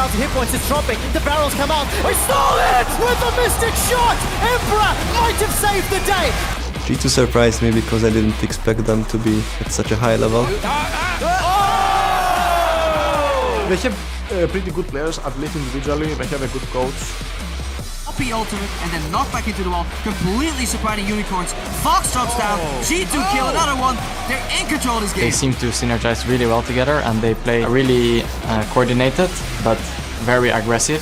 amount of hit points is dropping. The barrels come out. He stole it with the Mystic shot. Emperor might have saved the day. G2 surprised me because I didn't expect them to be at such a high level. They have pretty good players, at least individually. They have a good coach. Poppy ultimate and then knocked back into the wall, completely surprising unicorns. Fox drops down, G2 kill another one. They're in control of this game. They seem to synergize really well together and they play really coordinated but very aggressive.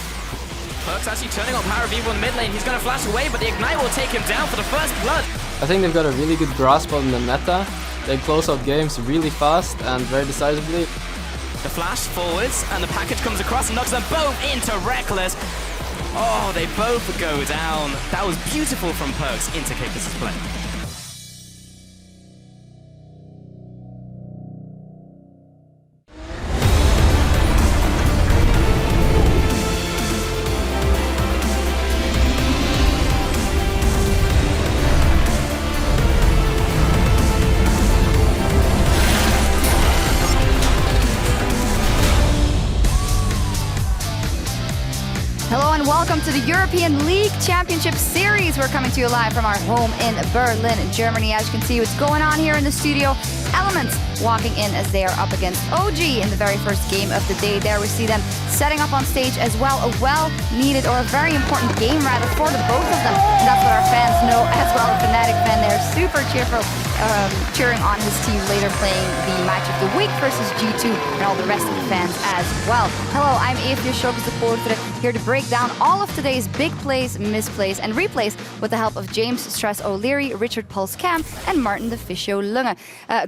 Perkz actually turning on power of Evil in the mid lane. He's going to flash away, but the Ignite will take him down for the first blood. I think they've got a really good grasp on the meta. They close out games really fast and very decisively. The flash forwards, and the package comes across and knocks them both into Reckless. Oh, they both go down. That was beautiful from Perkz into Kakis' play. Hello and welcome to the European League Championship Series. We're coming to you live from our home in Berlin, Germany. As you can see what's going on here in the studio. Elements walking in as they are up against OG in the very first game of the day. There we see them setting up on stage as well. A well-needed or a very important game rather for the both of them. And that's what our fans know as well. A Fnatic fan there, super cheerful, cheering on his team later, playing the match of the week versus G2 and all the rest of the fans as well. Hello, I'm Evie Supporter, here to break down all of today's big plays, misplays and replays with the help of James Stress O'Leary, Richard Pulse Cam and Martin the Fisho Lunge.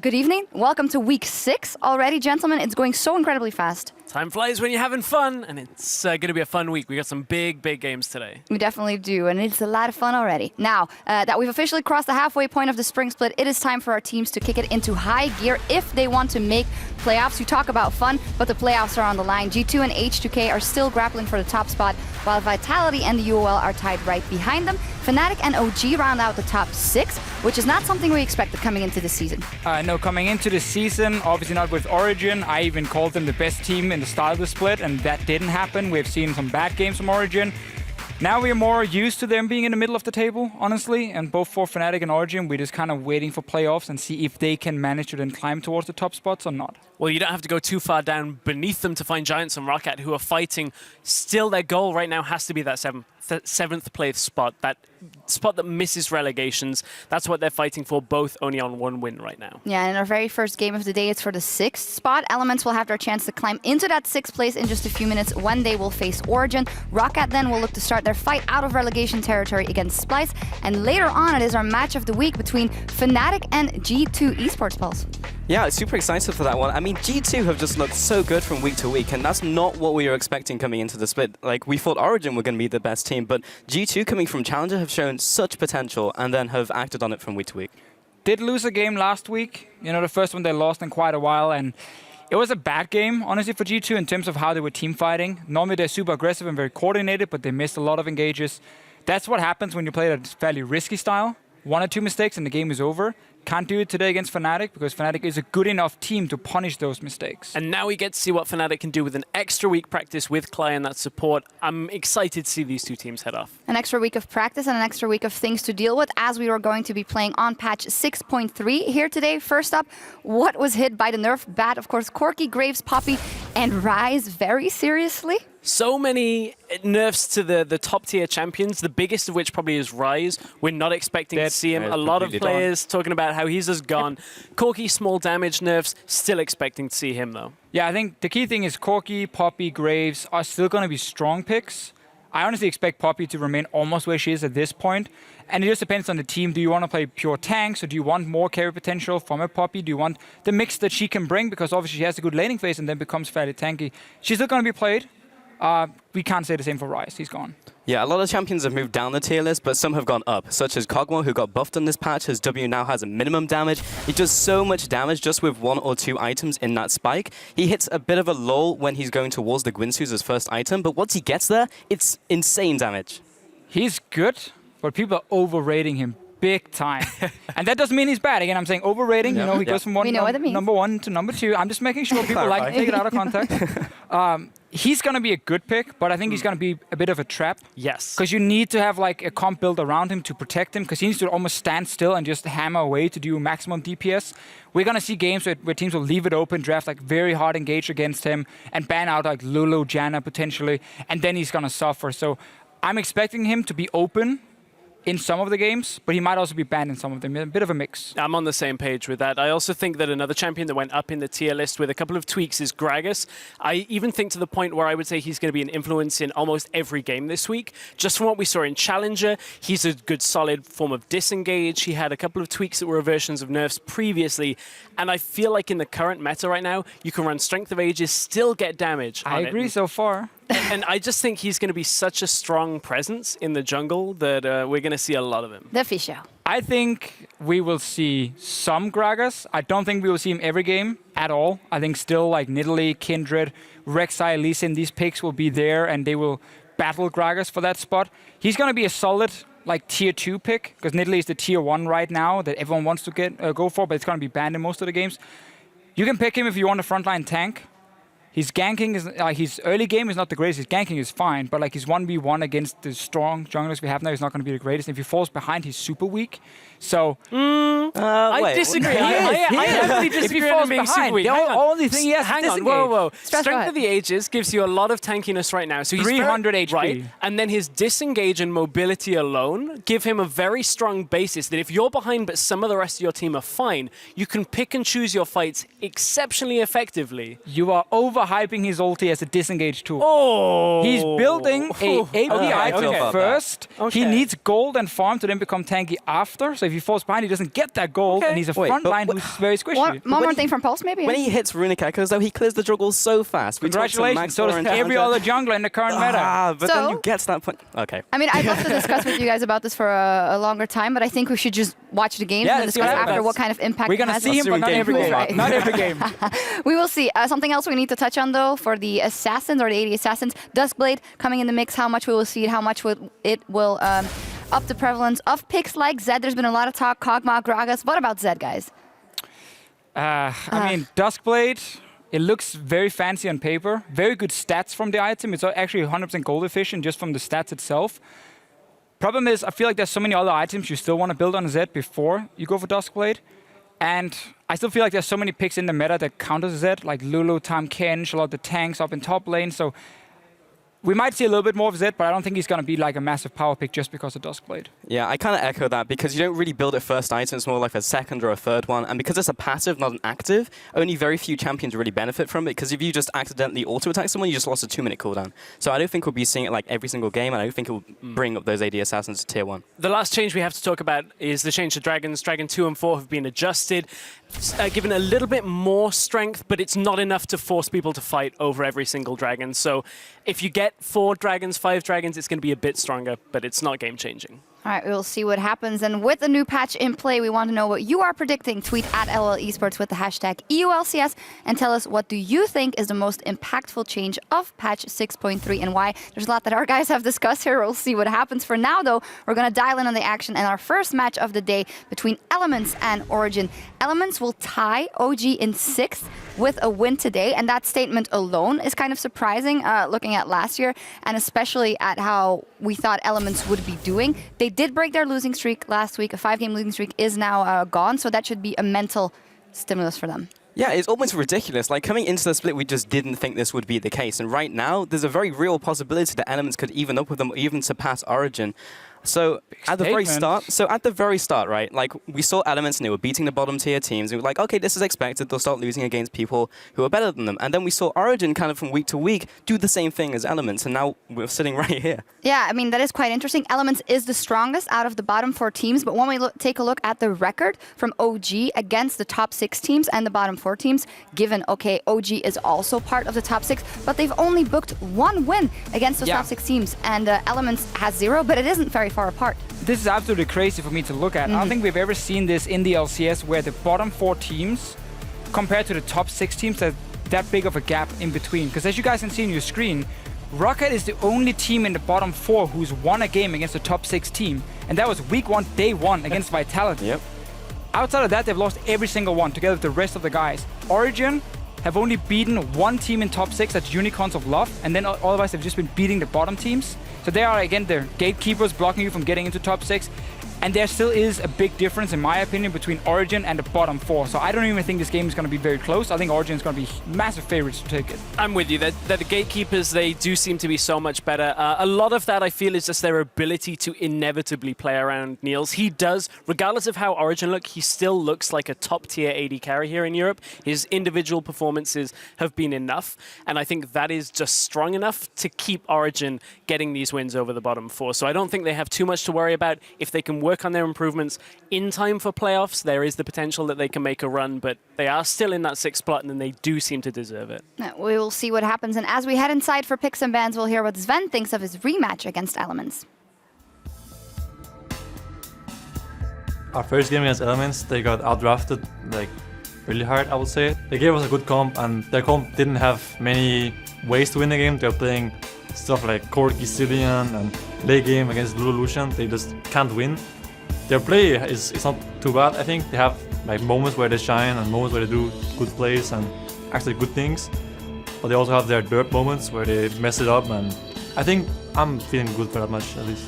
Good evening, welcome to week 6 already, gentlemen. It's going so incredibly fast. Time flies when you're having fun, and it's going to be a fun week. We got some big games today. We definitely do, and it's a lot of fun already. Now that we've officially crossed the halfway point of the spring split, it is time for our teams to kick it into high gear if they want to make playoffs. You talk about fun, but the playoffs are on the line. G2 and H2K are still grappling for the top spot, while Vitality and the UOL are tied right behind them. Fnatic and OG round out the top 6, which is not something we expected coming into the season. No, coming into the season, obviously not with Origen. I even called them the best team in the start of the split, and that didn't happen. We've seen some bad games from Origen. Now we're more used to them being in the middle of the table, honestly, and both for Fnatic and Origen, we're just kind of waiting for playoffs and see if they can manage to then climb towards the top spots or not. Well, you don't have to go too far down beneath them to find Giants and Roccat, who are fighting. Still, their goal right now has to be that seventh place spot, that spot that misses relegations. That's what they're fighting for, both only on 1 win right now. Yeah, and in our very first game of the day, it's for the 6th spot. Elements will have their chance to climb into that 6th place in just a few minutes when they will face Origen. Roccat then will look to start their fight out of relegation territory against Splice. And later on, it is our match of the week between Fnatic and G2 Esports, Pulse. Yeah, super excited for that one. I mean, G2 have just looked so good from week to week, and that's not what we were expecting coming into the split. Like, we thought Origen were going to be the best team, but G2 coming from Challenger have shown such potential and then have acted on it from week to week. Did lose a game last week. You know, the first one they lost in quite a while, and it was a bad game, honestly, for G2 in terms of how they were team fighting. Normally they're super aggressive and very coordinated, but they missed a lot of engages. That's what happens when you play that fairly risky style. 1 or 2 mistakes and the game is over. Can't do it today against Fnatic because Fnatic is a good enough team to punish those mistakes. And now we get to see what Fnatic can do with an extra week practice with Clay and that support. I'm excited to see these two teams head off. An extra week of practice and an extra week of things to deal with as we are going to be playing on patch 6.3 here today. First up, what was hit by the nerf bat? Of course, Corki, Graves, Poppy, and Ryze very seriously. So many nerfs to the top tier champions, the biggest of which probably is Ryze. We're not expecting to see him. A lot of players talking about how he's just gone. Corki, small damage nerfs, still expecting to see him though. Yeah, I think the key thing is Corki, Poppy, Graves are still going to be strong picks. I honestly expect Poppy to remain almost where she is at this point. And it just depends on the team. Do you want to play pure tanks or do you want more carry potential from a Poppy? Do you want the mix that she can bring? Because obviously she has a good laning phase and then becomes fairly tanky. She's still going to be played. We can't say the same for Ryze. He's gone. Yeah, a lot of champions have moved down the tier list, but some have gone up, such as Kog'Maw, who got buffed on this patch. His W now has a minimum damage. He does so much damage just with 1 or 2 items in that spike. He hits a bit of a lull when he's going towards the Gwynsu's as first item, but once he gets there, it's insane damage. He's good, but people are overrating him big time. And that doesn't mean he's bad. Again, I'm saying overrating. He goes from number 1 to number 2. I'm just making sure people like to take it out of context. he's going to be a good pick, but I think he's going to be a bit of a trap. Yes. Because you need to have like a comp build around him to protect him, because he needs to almost stand still and just hammer away to do maximum DPS. We're going to see games where teams will leave it open, draft like very hard engage against him, and ban out like Lulu, Janna potentially, and then he's going to suffer. So I'm expecting him to be open in some of the games, but he might also be banned in some of them. A bit of a mix. I'm on the same page with that. I also think that another champion that went up in the tier list with a couple of tweaks is Gragas. I even think to the point where I would say he's going to be an influence in almost every game this week. Just from what we saw in Challenger, he's a good solid form of disengage. He had a couple of tweaks that were versions of nerfs previously, and I feel like in the current meta right now, you can run Strength of Ages, still get damage on I agree it. so far. And I just think he's going to be such a strong presence in the jungle that we're going to see a lot of him. The Fisho. I think we will see some Gragas. I don't think we will see him every game at all. I think still like Nidalee, Kindred, Rek'Sai, Lee Sin, these picks will be there and they will battle Gragas for that spot. He's going to be a solid like tier 2 pick, because Nidalee is the tier 1 right now that everyone wants to go for, but it's going to be banned in most of the games. You can pick him if you want a frontline tank. His ganking is his early game is not the greatest. His ganking is fine, but like his 1v1 against the strong junglers we have now is not going to be the greatest. And if he falls behind, he's super weak. So I disagree. I heavily disagree if he on falls being super behind, weak. the only thing he has Hang to on, disengage. whoa. Stress, Strength of the Ages gives you a lot of tankiness right now. So he's 300 very, HP. Right? And then his disengage and mobility alone give him a very strong basis that if you're behind but some of the rest of your team are fine, you can pick and choose your fights exceptionally effectively. You are overhyping his ulti as a disengage tool. Oh! He's building a AP item okay. first. He needs gold and farm to then become tanky after. So if he falls behind, he doesn't get that gold, and he's a Wait, front but line who's very squishy. One more thing from Pulse, maybe? When he hits Runic Echoes, though, he clears the jungle so fast. We talked to Congratulations. Max So does and every Challenger. other jungler in the current meta. But So- then you get to that point. Okay. I mean, I'd love to discuss with you guys about this for a longer time, but I think we should just watch the games Yeah, and let's see discuss what after happens. what kind of impact We're it going to has. see him, but not every game. Right. Not every game. We will see. Something else we need to touch on, though, for the Assassins, or the 80 Assassins, Duskblade coming in the mix, how much we will see it, how much it will up the prevalence of picks like Zed. There's been a lot of talk, Kog'Maw, Gragas. What about Zed, guys? I mean, Duskblade, it looks very fancy on paper. Very good stats from the item. It's actually 100% gold efficient just from the stats itself. Problem is, I feel like there's so many other items you still want to build on Zed before you go for Duskblade. And I still feel like there's so many picks in the meta that counter Zed, like Lulu, Tahm Kench, a lot of the tanks up in top lane. So we might see a little bit more of Zed, but I don't think he's going to be like a massive power pick just because of Duskblade. Yeah, I kind of echo that, because you don't really build a first item, it's more like a second or a third one. And because it's a passive, not an active, only very few champions really benefit from it, because if you just accidentally auto-attack someone, you just lost a 2-minute cooldown. So I don't think we'll be seeing it like every single game, and I don't think it will bring up those AD Assassins to tier 1. The last change we have to talk about is the change to Dragons. Dragon 2 and 4 have been adjusted, given a little bit more strength, but it's not enough to force people to fight over every single dragon. So if you get 4 dragons, 5 dragons, it's going to be a bit stronger, but it's not game-changing. All right, we'll see what happens. And with the new patch in play, we want to know what you are predicting. Tweet at LOL Esports with the hashtag EU LCS and tell us, what do you think is the most impactful change of patch 6.3 and why? There's a lot that our guys have discussed here. We'll see what happens. For now, though, we're going to dial in on the action and our first match of the day between Elements and Origen. Elements will tie OG in 6th with a win today, and that statement alone is kind of surprising looking at last year, and especially at how we thought Elements would be doing. They did break their losing streak last week. A 5-game losing streak is now gone, so that should be a mental stimulus for them. Yeah, it's almost ridiculous. Like, coming into the split, we just didn't think this would be the case. And right now, there's a very real possibility that Elements could even up with them, or even surpass Origen. So at the very start, right, like we saw Elements and they were beating the bottom tier teams. We were like, okay, this is expected. They'll start losing against people who are better than them. And then we saw Origen kind of from week to week do the same thing as Elements. And now we're sitting right here. Yeah, I mean, that is quite interesting. Elements is the strongest out of the bottom 4 teams. But when we take a look at the record from OG against the top 6 teams and the bottom 4 teams, given, okay, OG is also part of the top 6, but they've only booked 1 win against those top 6 teams. And Elements has 0, but it isn't very far apart. This is absolutely crazy for me to look at. I don't think we've ever seen this in the LCS where the bottom 4 teams compared to the top 6 teams, there's that big of a gap in between. Because as you guys can see on your screen, Rocket is the only team in the bottom 4 who's won a game against the top 6 team. And that was week 1, day 1 against Vitality. Yep. Outside of that, they've lost every single one together with the rest of the guys. Origen, have only beaten one team in top 6, that's Unicorns of Love, and then otherwise they've just been beating the bottom teams. So they are, again, they're gatekeepers blocking you from getting into top 6. And there still is a big difference, in my opinion, between Origen and the bottom 4. So I don't even think this game is going to be very close. I think Origen is going to be massive favorites to take it. I'm with you. That the gatekeepers, they do seem to be so much better. A lot of that, I feel, is just their ability to inevitably play around Niels. He does, regardless of how Origen look, he still looks like a top-tier AD carry here in Europe. His individual performances have been enough, and I think that is just strong enough to keep Origen getting these wins over the bottom 4. So I don't think they have too much to worry about. If they can work on their improvements in time for playoffs, there is the potential that they can make a run, but they are still in that 6th spot, and they do seem to deserve it. We will see what happens, and as we head inside for picks and bans, we'll hear what Sven thinks of his rematch against Elements. Our first game against Elements, they got outdrafted like really hard, I would say. They gave us a good comp, and their comp didn't have many ways to win the game. They were playing stuff like Corki, Cillian, and late game against Lulu Lucian. They just can't win. Their play is not too bad, I think. They have like moments where they shine and moments where they do good plays and actually good things. But they also have their dirt moments where they mess it up, and I think I'm feeling good for that match at least.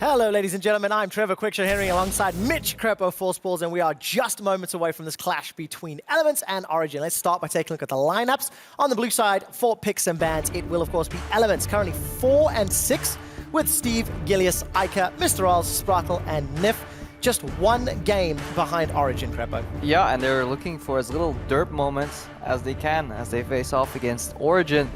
Hello, ladies and gentlemen. I'm Trevor Quickshaw Henry alongside Mitch Crepo Forceballs, and we are just moments away from this clash between Elements and Origen. Let's start by taking a look at the lineups. On the blue side, for picks and bans, it will, of course, be Elements, currently 4 and 6, with Steve, Gilius, Ica, Mr. Oz, Sparkle, and Nif. Just one game behind Origen, Crepo. Yeah, and they're looking for as little dirt moments as they can as they face off against Origen,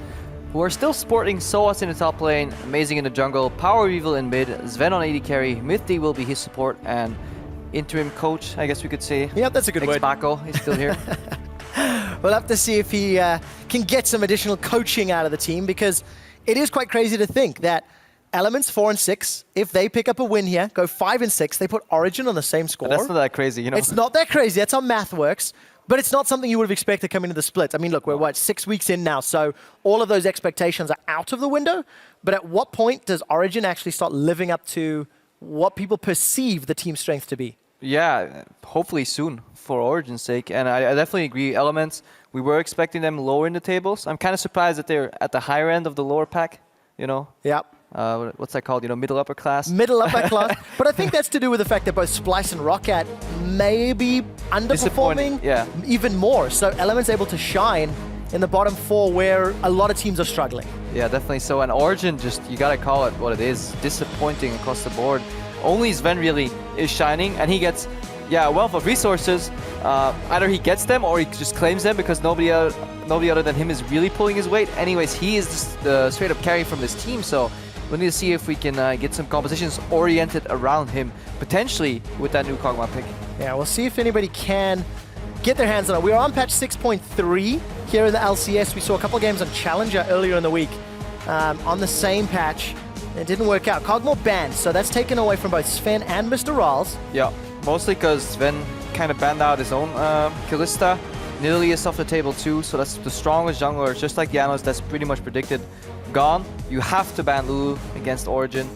who are still sporting Soas in the top lane, Amazing in the jungle, Power Evil in mid, Sven on AD carry, Mythdi will be his support, and interim coach, I guess we could say. Yep, that's a good word. Spaco, he's still here. We'll have to see if he can get some additional coaching out of the team, because it is quite crazy to think that Elements 4 and 6, if they pick up a win here, go 5 and 6, they put Origen on the same score. But that's not that crazy, you know. It's not that crazy. That's how math works. But it's not something you would have expected coming into the split. I mean, look, we're, 6 weeks in now, so all of those expectations are out of the window. But at what point does Origen actually start living up to what people perceive the team strength to be? Yeah, hopefully soon, for Origen's sake. And I definitely agree, Elements, we were expecting them lower in the tables. I'm kind of surprised that they're at the higher end of the lower pack, you know? Yep. What's that called? You know, middle upper class? Middle upper class. But I think that's to do with the fact that both Splice and Roccat may be underperforming even more. So Elements able to shine in the bottom 4 where a lot of teams are struggling. Yeah, definitely so. And Origen, just, you gotta call it what it is. Disappointing across the board. Only Sven really is shining, and he gets, a wealth of resources. Either he gets them or he just claims them, because nobody other than him is really pulling his weight. Anyways, he is just the straight up carry from this team, so we'll need to see if we can get some compositions oriented around him, potentially with that new Kog'Maw pick. Yeah, we'll see if anybody can get their hands on it. We're on patch 6.3 here in the LCS. We saw a couple games on Challenger earlier in the week on the same patch. It didn't work out. Kog'Maw banned, so that's taken away from both Sven and Mr. Rals. Yeah, mostly because Sven kind of banned out his own Kalista. Nidalee is off the table too, so that's the strongest jungler, just like Janos, that's pretty much predicted. Gone. You have to ban Lulu against Origen,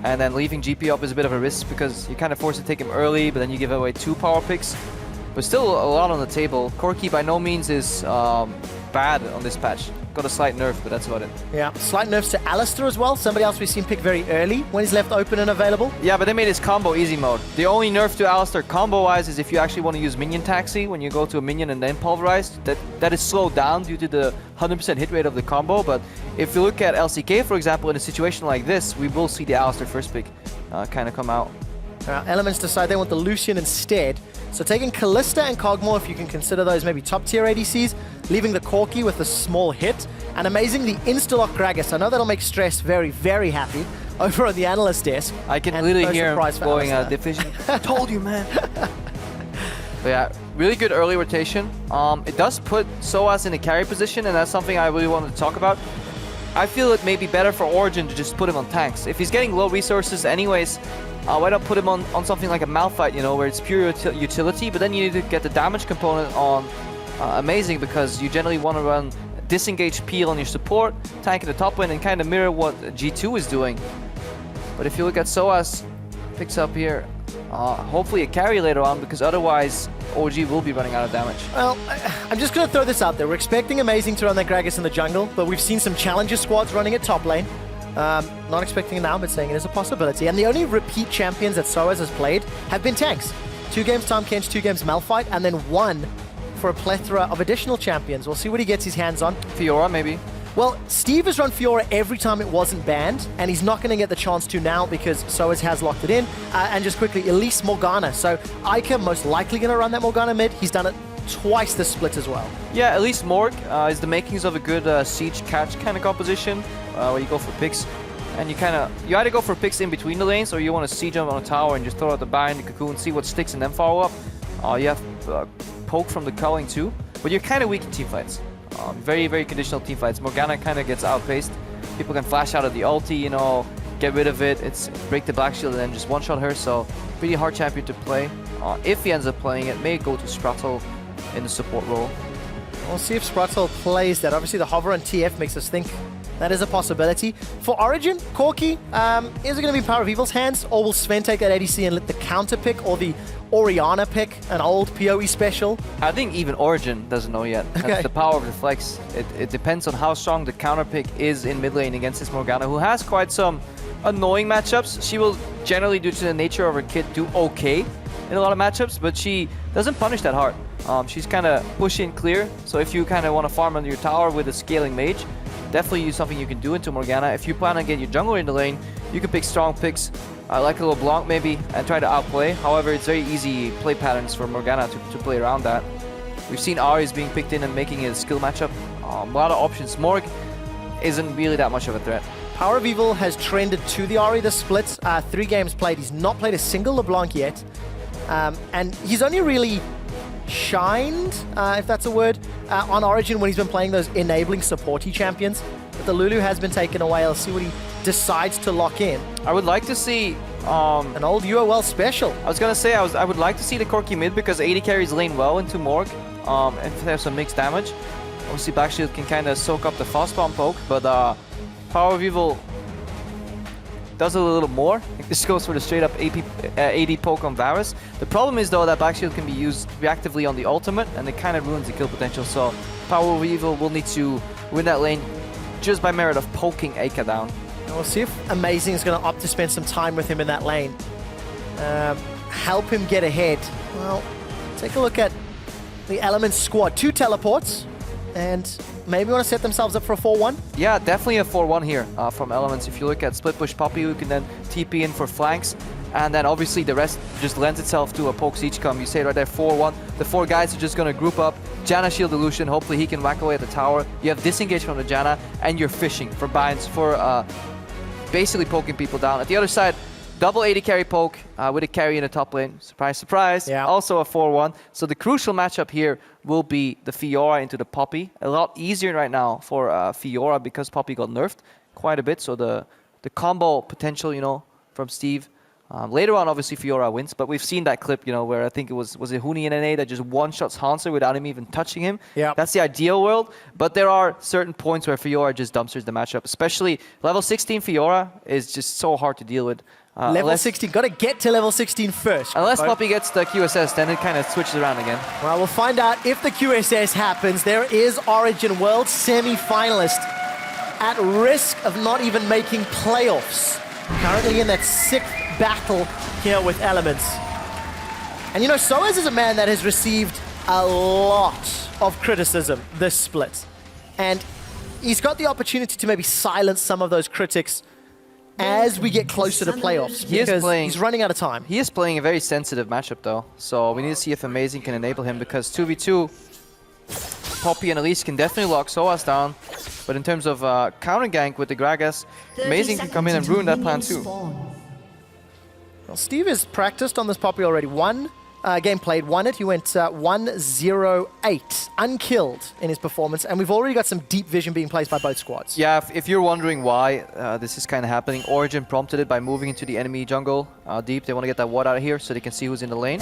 and then leaving GP up is a bit of a risk because you kind of forced to take him early, but then you give away 2 power picks. But still a lot on the table. Corki by no means is bad on this patch. Got a slight nerf, but that's about it. Yeah, slight nerfs to Alistair as well. Somebody else we've seen pick very early when he's left open and available. Yeah, but they made his combo easy mode. The only nerf to Alistair combo-wise is if you actually want to use minion taxi, when you go to a minion and then pulverize, that is slowed down due to the 100% hit rate of the combo. But if you look at LCK, for example, in a situation like this, we will see the Alistair first pick kind of come out. Elements decide they want the Lucian instead. So taking Kalista and Kog'Maw, if you can consider those maybe top tier ADCs, leaving the Corki with a small hit, and amazing the insta-lock Gragas. I know that'll make Stress very, very happy over on the analyst desk. I can literally hear him going division. I told you, man. But yeah, really good early rotation. It does put Soas in a carry position, and that's something I really wanted to talk about. I feel it may be better for Origen to just put him on tanks. If he's getting low resources anyways, why not put him on something like a Malphite, you know, where it's pure utility, but then you need to get the damage component on Amazing, because you generally want to run disengage peel on your support, tank in the top lane, and kind of mirror what G2 is doing. But if you look at Soas, picks up here hopefully a carry later on, because otherwise OG will be running out of damage. Well, I'm just going to throw this out there. We're expecting Amazing to run their Gragas in the jungle, but we've seen some challenger squads running at top lane. Not expecting it now, but saying it is a possibility. And the only repeat champions that Soaz has played have been tanks. 2 games Tahm Kench, 2 games Malphite, and then 1 for a plethora of additional champions. We'll see what he gets his hands on. Fiora, maybe. Well, Steve has run Fiora every time it wasn't banned, and he's not going to get the chance to now because Soaz has locked it in. And just quickly, Elise Morgana. So Ica most likely going to run that Morgana mid. He's done it twice this split as well. Yeah, at least Morg is the makings of a good siege catch kind of composition, where you go for picks. And you either go for picks in between the lanes, or you want to siege them on a tower and just throw out the bind, the cocoon, see what sticks, and then follow up. You have poke from the culling too, but you're kind of weak in teamfights. Very, very conditional teamfights. Morgana kind of gets outpaced. People can flash out of the ulti, you know, get rid of it. It's break the black shield and then just one-shot her. So pretty hard champion to play. If he ends up playing it, may go to Sprattle in the support role. We'll see if Sprattle plays that. Obviously, the hover on TF makes us think that is a possibility. For Origen, Corki, is it going to be Power of Evil's hands, or will Sven take that ADC and let the counter pick, or the Orianna pick, an old PoE special? I think even Origen doesn't know yet. Okay. That's the power of the flex. It depends on how strong the counter pick is in mid lane against this Morgana, who has quite some annoying matchups. She will generally, due to the nature of her kit, do okay in a lot of matchups, but she doesn't punish that hard. She's kind of push in clear, so if you kind of want to farm under your tower with a scaling mage, definitely use something you can do into Morgana. If you plan on getting your jungler in the lane, you can pick strong picks, like a little Blanc maybe, and try to outplay. However, it's very easy play patterns for Morgana to play around that. We've seen Aries being picked in and making it a skill matchup. A lot of options. Morg isn't really that much of a threat. Power of Evil has trended to the Ahri this split. 3 games played. He's not played a single LeBlanc yet. And he's only really shined, if that's a word, on Origen when he's been playing those enabling supporty champions. But the Lulu has been taken away. I'll see what he decides to lock in. I would like to see an old UOL special. I was gonna say I would like to see the Corki mid, because AD carries lane well into Morg and have some mixed damage. Obviously Black Shield can kind of soak up the fast bomb poke, but Power of Evil does it a little more. It just goes for the straight up AD poke on Varus. The problem is though that Black Shield can be used reactively on the ultimate, and it kind of ruins the kill potential. So Power of Evil will need to win that lane just by merit of poking Eika down. And we'll see if Amazing is going to opt to spend some time with him in that lane. Help him get ahead. Well, take a look at the Elements squad. 2 teleports, and maybe want to set themselves up for a 4-1. Yeah, definitely a 4-1 here from Elements. If you look at Split Push Poppy, who can then TP in for flanks, and then obviously the rest just lends itself to a poke siege come. You say right there 4-1. The 4 guys are just going to group up. Janna Shield Illusion, hopefully he can whack away at the tower. You have disengage from the Janna, and you're fishing for binds, for basically poking people down. At the other side, double AD carry poke with a carry in the top lane. Surprise, surprise. Yeah. Also a 4-1. So the crucial matchup here will be the Fiora into the Poppy. A lot easier right now for Fiora because Poppy got nerfed quite a bit. So the combo potential, you know, from Steve. Later on, obviously, Fiora wins, but we've seen that clip, you know, where I think it was it Huni in NA that just one-shots Hanser without him even touching him. Yeah. That's the ideal world, but there are certain points where Fiora just dumpsters the matchup, especially level 16 Fiora is just so hard to deal with. Level 16, got to get to level 16 first. Unless Poppy gets the QSS, then it kind of switches around again. Well, we'll find out if the QSS happens. There is Origen World semi-finalist at risk of not even making playoffs. Currently in that 6th battle here with Elements. And you know, Soaz is a man that has received a lot of criticism this split. And he's got the opportunity to maybe silence some of those critics as we get closer to playoffs, because he's running out of time. He is playing a very sensitive matchup though, so we need to see if Amazing can enable him, because 2v2, Poppy and Elise can definitely lock Soaz down, but in terms of counter gank with the Gragas, Amazing can come in and ruin that plan too. Well, Steve has practiced on this Poppy already. 1 game played, won it. He went 1-0-8, unkilled in his performance, and we've already got some deep vision being placed by both squads. Yeah, if you're wondering why this is kind of happening, Origen prompted it by moving into the enemy jungle deep. They want to get that ward out of here so they can see who's in the lane.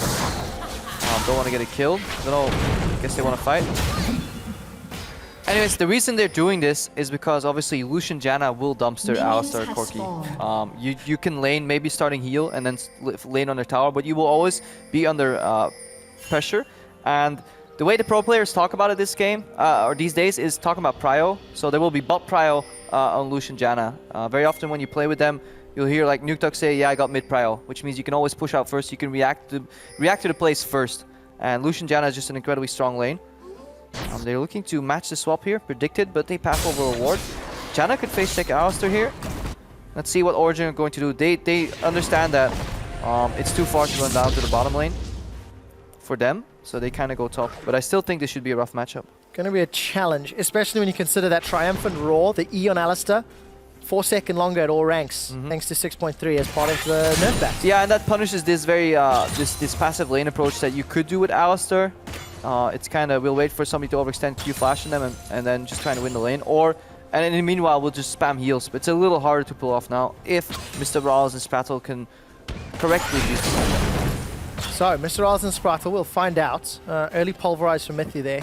Don't want to get it killed. I don't know, I guess they want to fight. Anyways, the reason they're doing this is because obviously Lucian Janna will dumpster Alistar Corki. You can lane, maybe starting heal and then lane on their tower, but you will always be under pressure. And the way the pro players talk about it this game, or these days, is talking about prio. So there will be bot prio on Lucian Janna. Very often when you play with them, you'll hear like Nukeduck say, yeah, I got mid prio, which means you can always push out first, you can react to the plays first. And Lucian Janna is just an incredibly strong lane. They're looking to match the swap here, predicted, but they pass over a ward. Janna could face check Alistar here. Let's see what Origen are going to do. They understand that it's too far to run down to the bottom lane for them, so they kind of go top. But I still think this should be a rough matchup. Going to be a challenge, especially when you consider that triumphant roar, the E on Alistar, 4 seconds longer at all ranks, thanks to 6.3 as part of the nerf back. Yeah, and that punishes this very this passive lane approach that you could do with Alistar. It's kind of, we'll wait for somebody to overextend Q flash on them and then just trying to win the lane. And in the meanwhile, we'll just spam heals. But it's a little harder to pull off now if Mr. Rawls and Sprattle can correctly use this. So, Mr. Rawls and Sprattle, we'll find out. Early pulverize from Mithy there.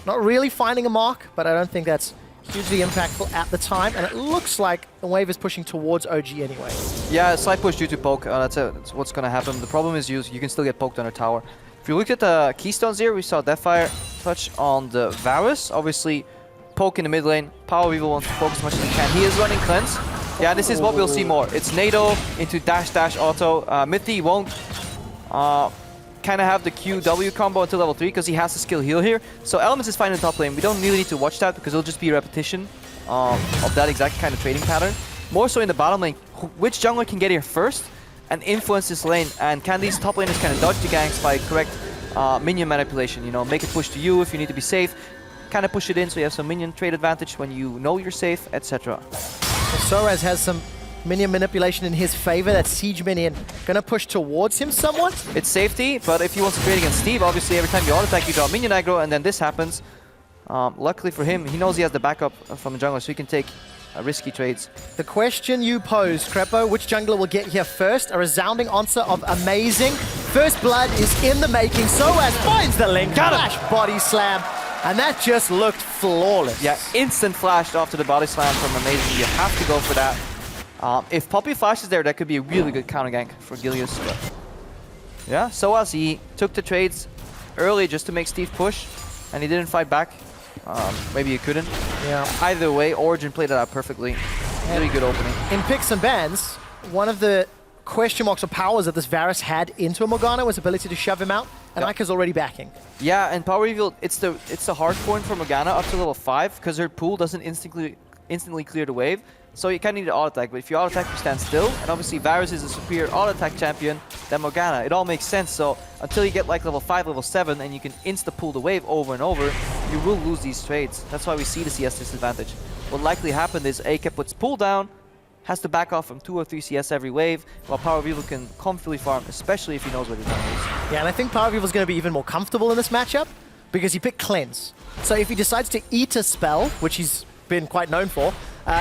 Not really finding a mark, but I don't think that's hugely impactful at the time. And it looks like the wave is pushing towards OG anyway. Yeah, a slight push due to poke. That's what's going to happen. The problem is you can still get poked on a tower. If you look at the keystones here, we saw Deathfire touch on the Varus. Obviously, poke in the mid lane. Power Weevil wants to poke as much as he can. He is running cleanse. Yeah, this is what we'll see more. It's Nado into dash auto. Mithy won't kind of have the QW combo until level 3 because he has the skill heal here. So Elements is fine in the top lane. We don't really need to watch that because it'll just be a repetition of that exact kind of trading pattern. More so in the bottom lane, which jungler can get here first and influence this lane, and can these top laners kind of dodge the ganks by correct minion manipulation, you know, make it push to you if you need to be safe, kind of push it in so you have some minion trade advantage when you know you're safe, etc. Soraz has some minion manipulation in his favor. That siege minion gonna push towards him somewhat. It's safety, but if he wants to trade against Steve, obviously every time you auto attack you draw minion aggro, and then this happens. Luckily for him, he knows he has the backup from the jungler, so he can take risky trades. The question you posed, Crepo, which jungler will get here first? A resounding answer of amazing. First blood is in the making. Soaz finds the link. Flash body slam. And that just looked flawless. Yeah, instant flashed after the body slam from Amazing. You have to go for that. If Poppy flashes there, that could be a really good counter gank for Gilius. But yeah, Soaz, he took the trades early just to make Steve push, and he didn't fight back. Maybe he couldn't. Yeah. Either way, Origen played it out perfectly. Really good opening. In picks and bans, one of the question marks or powers that this Varus had into a Morgana was ability to shove him out, and Ika's already backing. Yeah, and Power Reveal, it's the hard point for Morgana up to level 5 because her pool doesn't instantly clear the wave. So you kind of need to auto attack, but if you auto attack, you stand still. And obviously Varus is a superior auto attack champion than Morgana. It all makes sense. So until you get like level 5, level 7, and you can insta pull the wave over and over, you will lose these trades. That's why we see the CS disadvantage. What likely happened is AK puts pull down, has to back off from 2 or 3 CS every wave, while Power Reveal can comfortably farm, especially if he knows where the jungle is. Yeah, and I think Power Reveal is going to be even more comfortable in this matchup because he picked Cleanse. So if he decides to eat a spell, which he's been quite known for,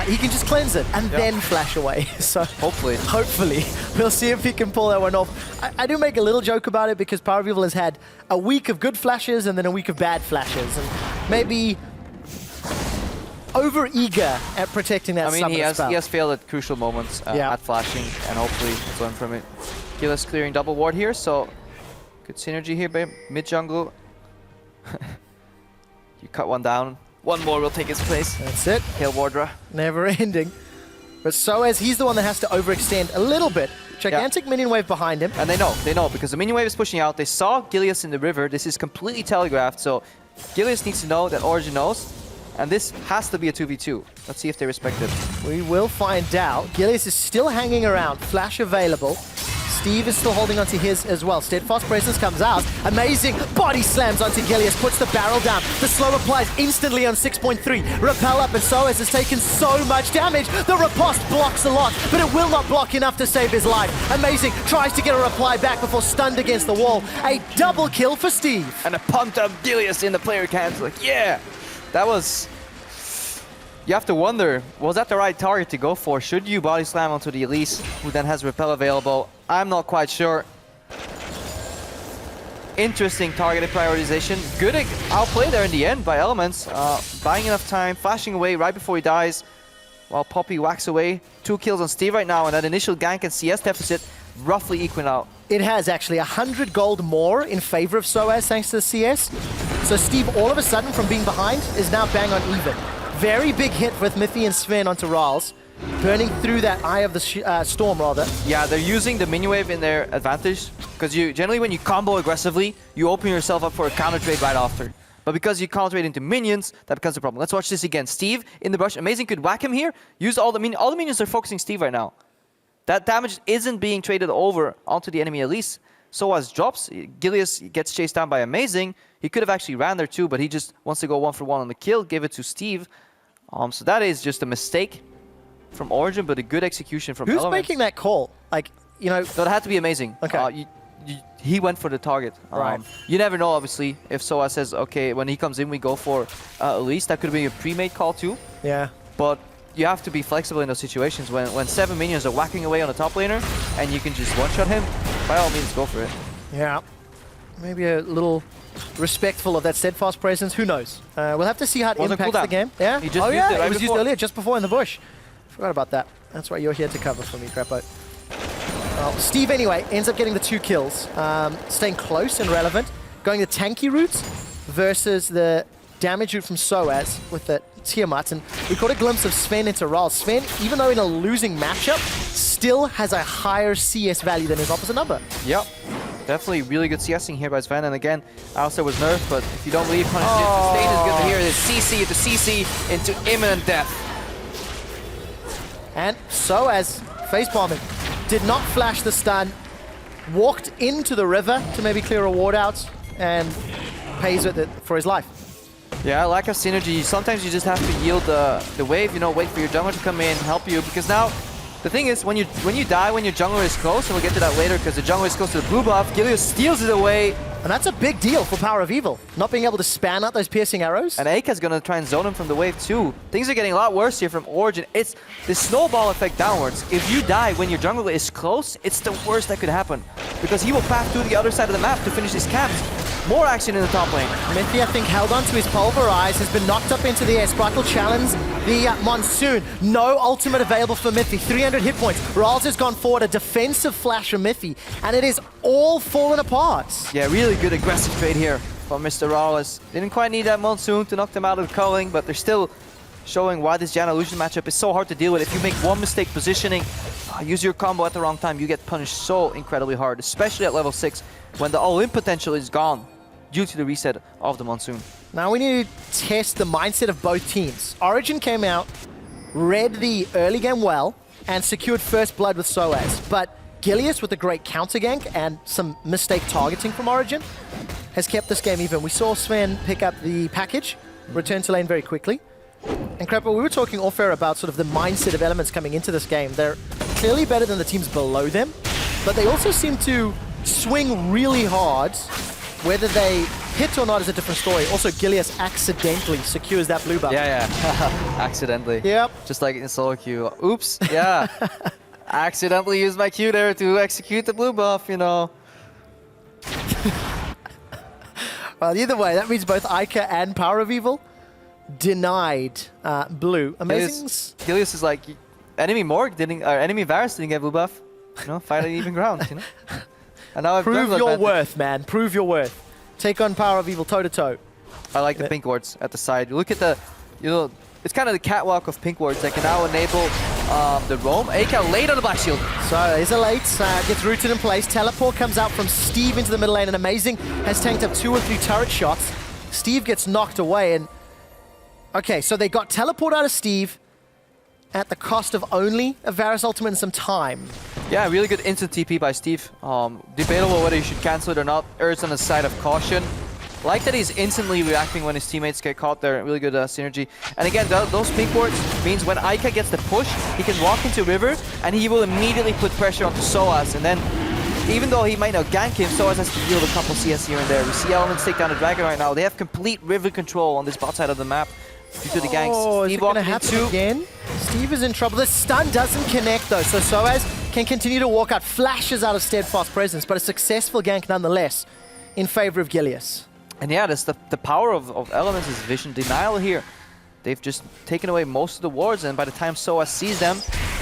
he can just cleanse it and then flash away. So hopefully, we'll see if he can pull that one off. I do make a little joke about it because Power Reveal has had a week of good flashes and then a week of bad flashes, and maybe over-eager at protecting that he spell. has failed at crucial moments at flashing, and hopefully he'll learn from it. Gilius clearing double ward here, so good synergy here by mid-jungle. You cut one down. One more will take his place. That's it. Hail Wardra. Never ending. But Soaz, he's the one that has to overextend a little bit. Gigantic minion wave behind him. And they know, because the minion wave is pushing out. They saw Gilius in the river. This is completely telegraphed, so Gilius needs to know that Origen knows. And this has to be a 2v2. Let's see if they respect it. We will find out. Gilius is still hanging around. Flash available. Steve is still holding onto his as well. Steadfast Presence comes out. Amazing body slams onto Gilius. Puts the barrel down. The slow applies instantly on 6.3. Repel up, and Soaz has taken so much damage. The riposte blocks a lot, but it will not block enough to save his life. Amazing. Tries to get a reply back before stunned against the wall. A double kill for Steve. And a pumped up Gilius in the player camp. Like, yeah. That was... You have to wonder, was that the right target to go for? Should you body slam onto the Elise, who then has repel available? I'm not quite sure. Interesting targeted prioritization. Good outplay there in the end by Elements. Buying enough time, flashing away right before he dies, while Poppy whacks away. 2 kills on Steve right now, and that initial gank and CS deficit roughly equal out. It has actually 100 gold more in favor of Soaz thanks to the CS. So Steve, all of a sudden, from being behind, is now bang on even. Very big hit with Mithy and Sven onto Rals, burning through that Eye of the Storm, rather. Yeah, they're using the mini wave in their advantage, because generally when you combo aggressively, you open yourself up for a counter trade right after. But because you counter trade into minions, that becomes a problem. Let's watch this again. Steve in the brush, amazing, could whack him here. Use all the minions are focusing Steve right now. That damage isn't being traded over onto the enemy at least. Soaz drops, Gilius gets chased down by Amazing. He could have actually ran there too, but he just wants to go 1-for-1 on the kill, gave it to Steve. So that is just a mistake from Origen, but a good execution from Elements. Who's making that call? Like, you know... No, that had to be Amazing. Okay. He went for the target. Right. You never know, obviously, if Soaz says, okay, when he comes in, we go for Elise. That could be a pre-made call too. Yeah. But you have to be flexible in those situations. When 7 minions are whacking away on a top laner, and you can just one-shot him, by all means, go for it. Yeah. Maybe a little respectful of that steadfast presence. Who knows? We'll have to see how it impacts the game. Yeah? He just used it right was used earlier, just before in the bush. Forgot about that. That's why you're here to cover for me, Crepo. Well, Steve, anyway, ends up getting the 2 kills. Staying close and relevant. Going the tanky route versus the damage route from Soaz with the Tiamat. And we caught a glimpse of Sven into Rals. Sven, even though in a losing matchup, still has a higher CS value than his opposite number. Yep. Definitely really good CSing here by Sven. And again, Alistair was nerfed, but if you don't believe Punish the state is good to hear this CC into CC into imminent death. And Soaz, face-bombing, did not flash the stun, walked into the river to maybe clear a ward out, and pays it for his life. Yeah, lack of synergy. Sometimes you just have to yield the wave, you know, wait for your jungler to come in, help you, because now the thing is, when you die, when your jungler is close, and we'll get to that later because the jungler is close to the blue buff, Gilius steals it away. And that's a big deal for Power of Evil, not being able to span out those piercing arrows. And Eika's going to try and zone him from the wave too. Things are getting a lot worse here from Origen. It's the snowball effect downwards. If you die when your jungler is close, it's the worst that could happen. Because he will path to the other side of the map to finish his camps. More action in the top lane. Mithy, I think, held on to his Pulverize, has been knocked up into the air. Sprite will challenge the Monsoon. No ultimate available for Mithy. 300 hit points. Rals has gone forward, a defensive flash from Mithy, and it is all fallen apart. Yeah, really good aggressive trade here from Mr. Rales. Didn't quite need that Monsoon to knock them out of the culling, but they're still showing why this Janna Lucian matchup is so hard to deal with. If you make one mistake positioning, use your combo at the wrong time, you get punished so incredibly hard, especially at level 6 when the all-in potential is gone due to the reset of the Monsoon. Now we need to test the mindset of both teams. Origen came out, read the early game well, and secured first blood with Soaz. But Gilius, with a great counter gank and some mistake targeting from Origen, has kept this game even. We saw Sven pick up the package, return to lane very quickly. And Crepo, we were talking off-air about sort of the mindset of Elements coming into this game. They're clearly better than the teams below them, but they also seem to swing really hard. Whether they hit or not is a different story. Also, Gilius accidentally secures that blue buff. Yeah. Accidentally. Yep. Just like in solo queue. Oops. Yeah. Accidentally used my Q there to execute the blue buff, you know. Well, either way, that means both Ica and Power of Evil denied blue. Amazing. Gilius is like, enemy Morg didn't, or enemy Varus didn't get blue buff. You know, fight on even ground, you know. And now prove your worth, man. Prove your worth. Take on Power of Evil toe-to-toe. I like the pink wards at the side. You look at the, you know, it's kind of the catwalk of pink wards that can now enable the roam. Eika late on the black shield. So there's a late, gets rooted in place. Teleport comes out from Steve into the middle lane, and Amazing has tanked up 2 or 3 turret shots. Steve gets knocked away, and okay, so they got teleport out of Steve at the cost of only a Varus ultimate and some time. Yeah, really good instant TP by Steve. Debatable whether you should cancel it or not. Errs on the side of caution. Like that he's instantly reacting when his teammates get caught there. Really good synergy. And again, those pink wards means when Ica gets the push, he can walk into river and he will immediately put pressure onto Soaz. And then, even though he might not gank him, Soaz has to yield a couple CS here and there. We see Elements take down the Dragon right now. They have complete river control on this bot side of the map due to the ganks. Oh, is it going to happen again? Steve is in trouble. The stun doesn't connect though, so Soaz can continue to walk out. Flashes out of steadfast presence, but a successful gank nonetheless. in favor of Gilius. And yeah, that's the power of Elements is vision denial here. They've just taken away most of the wards, and by the time Soaz sees them,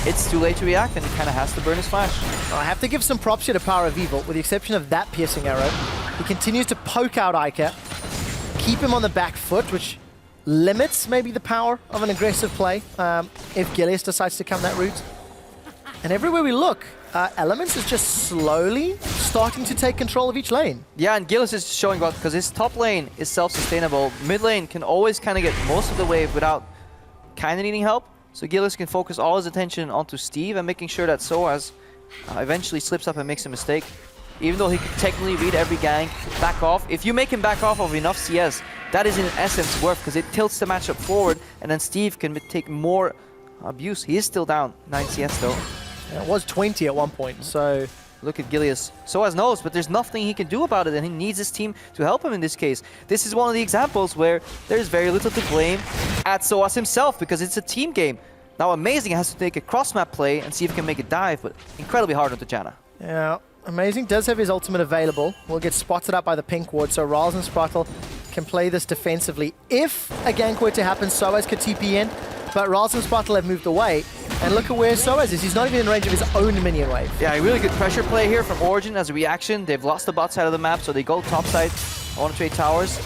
it's too late to react, and he kind of has to burn his flash. I have to give some props here to Power of Evil, with the exception of that piercing arrow. He continues to poke out Ica, keep him on the back foot, which limits maybe the power of an aggressive play if Gilius decides to come that route. And everywhere we look, Elements is just slowly starting to take control of each lane. Yeah, and Gilius is showing what, because his top lane is self-sustainable. Mid lane can always kind of get most of the wave without kind of needing help. So Gilius can focus all his attention onto Steve and making sure that Soaz eventually slips up and makes a mistake. Even though he can technically read every gank, back off. If you make him back off of enough CS, that is in essence worth, because it tilts the matchup forward, and then Steve can take more abuse. He is still down 9 CS though. Yeah, it was 20 at one point, so... Look at Gilius. Soaz knows, but there's nothing he can do about it, and he needs his team to help him in this case. This is one of the examples where there's very little to blame at Soaz himself, because it's a team game. Now Amazing has to take a cross-map play and see if he can make a dive, but incredibly hard onto Janna. Yeah, Amazing does have his ultimate available. Will get spotted up by the pink ward, so Rals and Sprattle can play this defensively. If a gank were to happen, Soaz could TP in, but Rals and Sprattle have moved away. And look at where Soaz is. He's not even in range of his own minion wave. Yeah, a really good pressure play here from Origen as a reaction. They've lost the bot side of the map, so they go top side. I want to trade towers.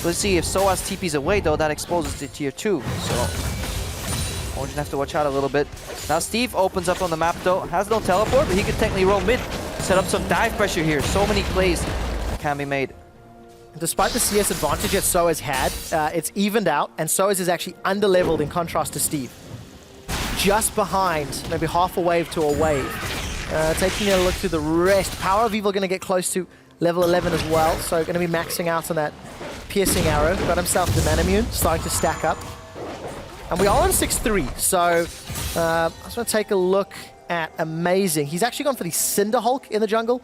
Let's see if Soaz TP's away, though. That exposes to tier 2. So Origen have to watch out a little bit. Now Steve opens up on the map, though. Has no teleport, but he can technically roam mid. Set up some dive pressure here. So many plays can be made. Despite the CS advantage that Soaz had, it's evened out, and Soaz is actually underleveled in contrast to Steve. Just behind, maybe half a wave to a wave. Taking a look through the rest. Power of Evil going to get close to level 11 as well, so going to be maxing out on that piercing arrow. Got himself the mana immune, starting to stack up. And we are on 6-3, so I just want to take a look at Amazing. He's actually gone for the Cinder Hulk in the jungle.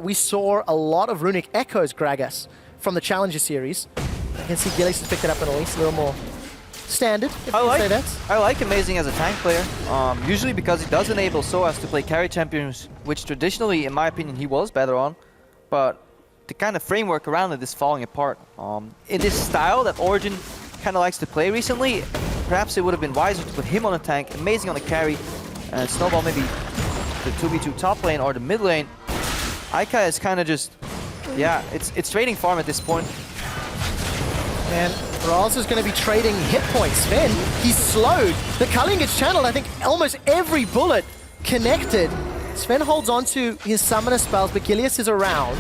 We saw a lot of Runic Echoes Gragas from the Challenger series. You can see Gilius has picked it up in a little more standard, if you can say that. I like Amazing as a tank player, usually because it does enable Soaz to play carry champions, which traditionally, in my opinion, he was better on. But the kind of framework around it is falling apart. In this style that Origen kind of likes to play recently, perhaps it would have been wiser to put him on a tank, Amazing on a carry, and Snowball maybe the 2v2 top lane or the mid lane. Ica is kind of just, yeah, it's trading farm at this point. And Rals is going to be trading hit points. Sven, he's slowed. The culling gets channeled. I think almost every bullet connected. Sven holds on to his summoner spells, but Gilius is around.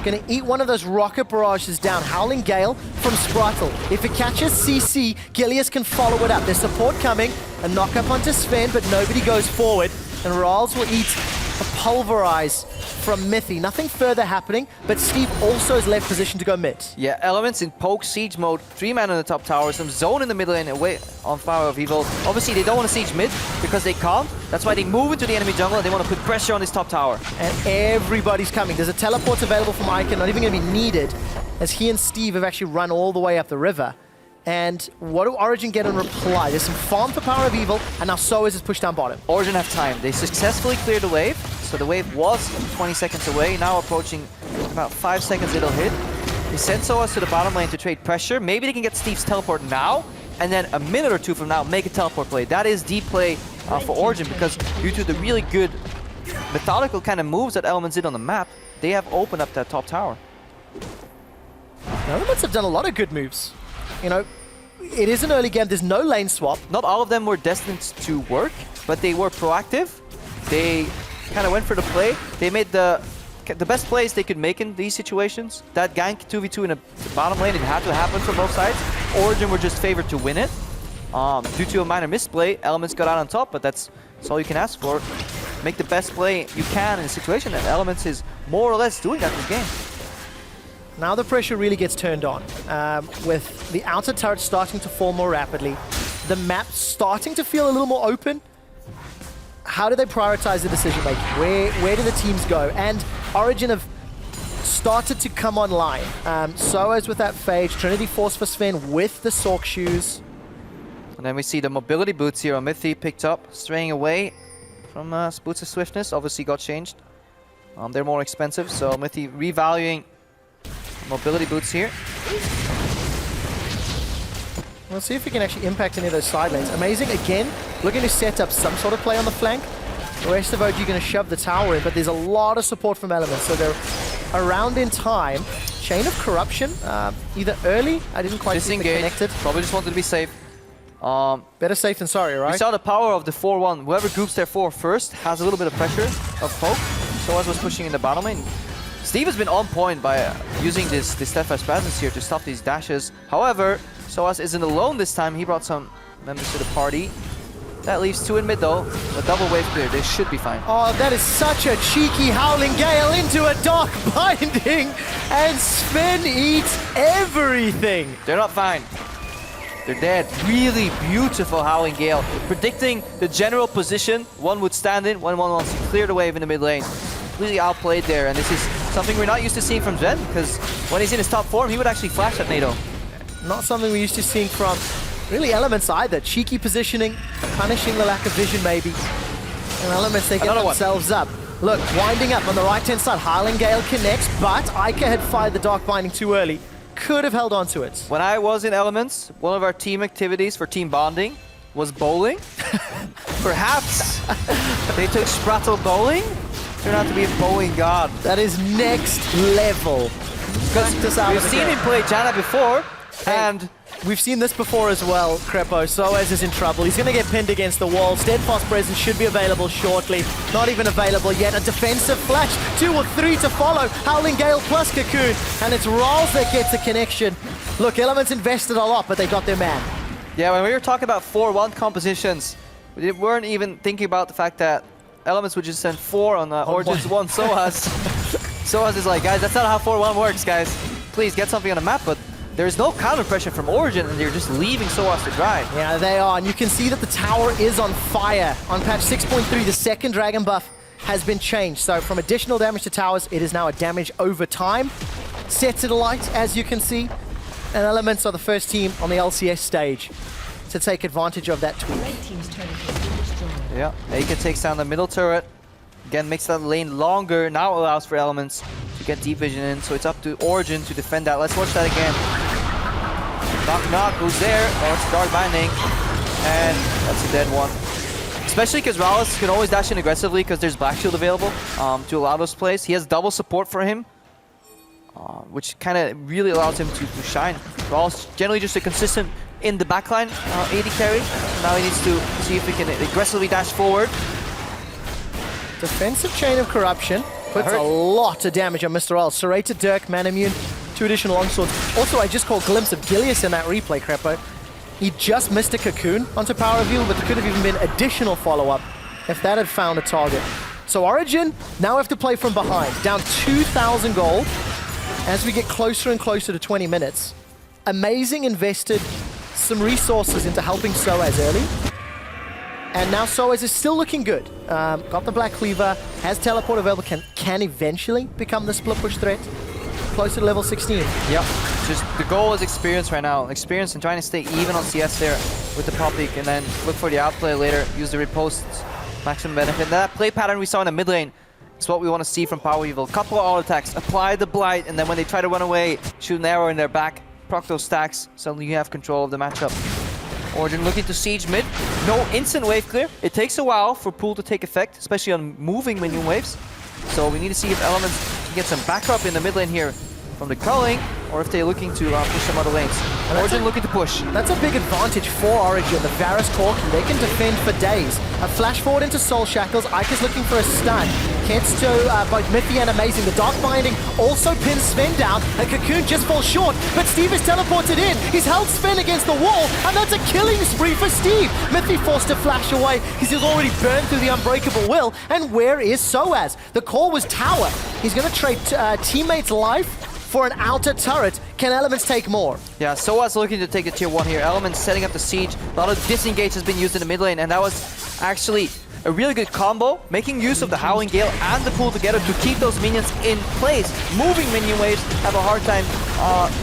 Going to eat one of those rocket barrages down. Howling Gale from Sprattle. If it catches CC, Gilius can follow it up. There's support coming. A knock up onto Sven, but nobody goes forward. And Rals will eat a pulverize from Mithy. Nothing further happening, but Steve also is left position to go mid. Yeah, Elements in poke siege mode, 3 man on the top tower, some zone in the middle lane away on Power of Evil. Obviously, they don't want to siege mid because they can't. That's why they move into the enemy jungle and they want to put pressure on this top tower. And everybody's coming. There's a teleport available from Ica, not even going to be needed, as he and Steve have actually run all the way up the river. And what do Origen get in reply? There's some farm for Power of Evil, and now Soaz is pushed down bottom. Origen have time. They successfully cleared the wave, so the wave was 20 seconds away. Now approaching about 5 seconds it'll hit. They send Soaz to the bottom lane to trade pressure. Maybe they can get Steve's teleport now, and then a minute or two from now make a teleport play. That is the play for Origen, because due to the really good methodical kind of moves that Elements did on the map, they have opened up that top tower. The Elements have done a lot of good moves. You know, it is an early game. There's no lane swap. Not all of them were destined to work, but they were proactive. They kind of went for the play. They made the best plays they could make in these situations. That gank 2v2 in the bottom lane, it had to happen from both sides. Origen were just favored to win it. Due to a minor misplay, Elements got out on top, but that's all you can ask for. Make the best play you can in a situation, and Elements is more or less doing that this game. Now the pressure really gets turned on, with the outer turret starting to fall more rapidly, the map starting to feel a little more open. How do they prioritize the decision making? Where do the teams go? And Origen have started to come online. Soaz with that Phage, Trinity Force for Sven with the Sork shoes. And then we see the mobility boots here on Mithy picked up, straying away from Boots of Swiftness. Obviously got changed. They're more expensive, so Mithy revaluing Mobility boots here. We'll see if we can actually impact any of those side lanes. Amazing, again, looking to set up some sort of play on the flank. The rest of OG going to shove the tower in, but there's a lot of support from Elements, so they're around in time. Chain of Corruption, either early, I didn't quite see it connected. Probably just wanted to be safe. Better safe than sorry, right? We saw the power of the 4-1. Whoever groups their 4 first has a little bit of pressure of poke. Soaz was pushing in the bottom lane. Steve has been on point by using this steadfast presence here to stop these dashes. However, Soaz isn't alone this time. He brought some members to the party. That leaves 2 in mid though. A double wave clear. They should be fine. Oh, that is such a cheeky Howling Gale into a Dark Binding, and Sven eats everything. They're not fine. They're dead. Really beautiful Howling Gale. Predicting the general position. One would stand in, one wants to clear the wave in the mid lane. Completely outplayed there, and this is something we're not used to seeing from Sven, because when he's in his top form, he would actually flash at NATO. Not something we're used to seeing from really Elements either. Cheeky positioning, punishing the lack of vision maybe. And Elements, they get themselves up. Look, winding up on the right-hand side. Howling Gale connects, but Ica had fired the Dark Binding too early. Could have held on to it. When I was in Elements, one of our team activities for team bonding was bowling. Perhaps they took Sprattle bowling. Turned out to be a bowling god. That is next level. Because we've seen him play Janna before, and we've seen this before as well, Crepo. Soaz is in trouble. He's going to get pinned against the wall. Steadfast Presence should be available shortly. Not even available yet. A defensive flash. 2 or 3 to follow. Howling Gale plus Cocoon. And it's Rawls that gets a connection. Look, Elements invested a lot, but they got their man. Yeah, when we were talking about 4-1 compositions, we weren't even thinking about the fact that Elements would just send 4 on Origen's 1 Soaz. Soaz is like, guys, that's not how 4-1 works, guys. Please get something on the map, but there's no counter pressure from Origen, and they're just leaving Soaz to dry. Yeah, they are, and you can see that the tower is on fire. On patch 6.3, the second Dragon buff has been changed. So from additional damage to towers, it is now a damage over time. Set to the light, as you can see. And Elements are the first team on the LCS stage to take advantage of that tweak. Yeah, Aka takes down the middle turret. Again, makes that lane longer. Now allows for Elements to get deep vision in. So it's up to Origen to defend that. Let's watch that again. Knock, who's there? Oh, it's Dark Binding. And that's a dead one. Especially because Rawls can always dash in aggressively because there's Black Shield available to allow those plays. He has double support for him, which kind of really allows him to shine. Rawls generally just a consistent in the backline AD carry. Now he needs to see if he can aggressively dash forward. Defensive Chain of Corruption puts a lot of damage on Mr. L. Serrated Dirk, Manamune, 2 additional longswords. Also, I just caught a glimpse of Gilius in that replay, Crepo. He just missed a Cocoon onto Power Reveal, but there could have even been additional follow-up if that had found a target. So Origen now have to play from behind, down 2,000 gold as we get closer and closer to 20 minutes. Amazing invested some resources into helping Soaz early. And now Soaz is still looking good. Got the Black Cleaver, has teleport available, can eventually become the split push threat. Closer to level 16. Yep, just the goal is experience right now. Experience and trying to stay even on CS there with the pop peak, and then look for the outplay later, use the riposte, maximum benefit. That play pattern we saw in the mid lane is what we want to see from Power Evil. Couple of auto attacks, apply the blight, and then when they try to run away, shoot an arrow in their back, proc those stacks, suddenly you have control of the matchup. Origen looking to siege mid. No instant wave clear. It takes a while for pool to take effect, especially on moving minion waves. So we need to see if Elements can get some backup in the mid lane here from the Culling, or if they're looking to push some other lanes. Origen looking to push. That's a big advantage for Origen. The Varus Corki, they can defend for days. A flash forward into Soul Shackles. Ika's looking for a stun. Gets to both Miffy and Amazing. The Dark Binding also pins Sven down. A Cocoon just falls short, but Steve is teleported in. He's held Sven against the wall, and that's a killing spree for Steve. Miffy forced to flash away. He's already burned through the Unbreakable Will. And where is Soaz? The call was tower. He's going to trade teammates' life for an outer turret. Can Elements take more? Yeah, Soaz looking to take the tier 1 here. Elements setting up the siege. A lot of disengage has been used in the mid lane, and that was actually a really good combo, making use of the Howling Gale and the pool together to keep those minions in place. Moving minion waves have a hard time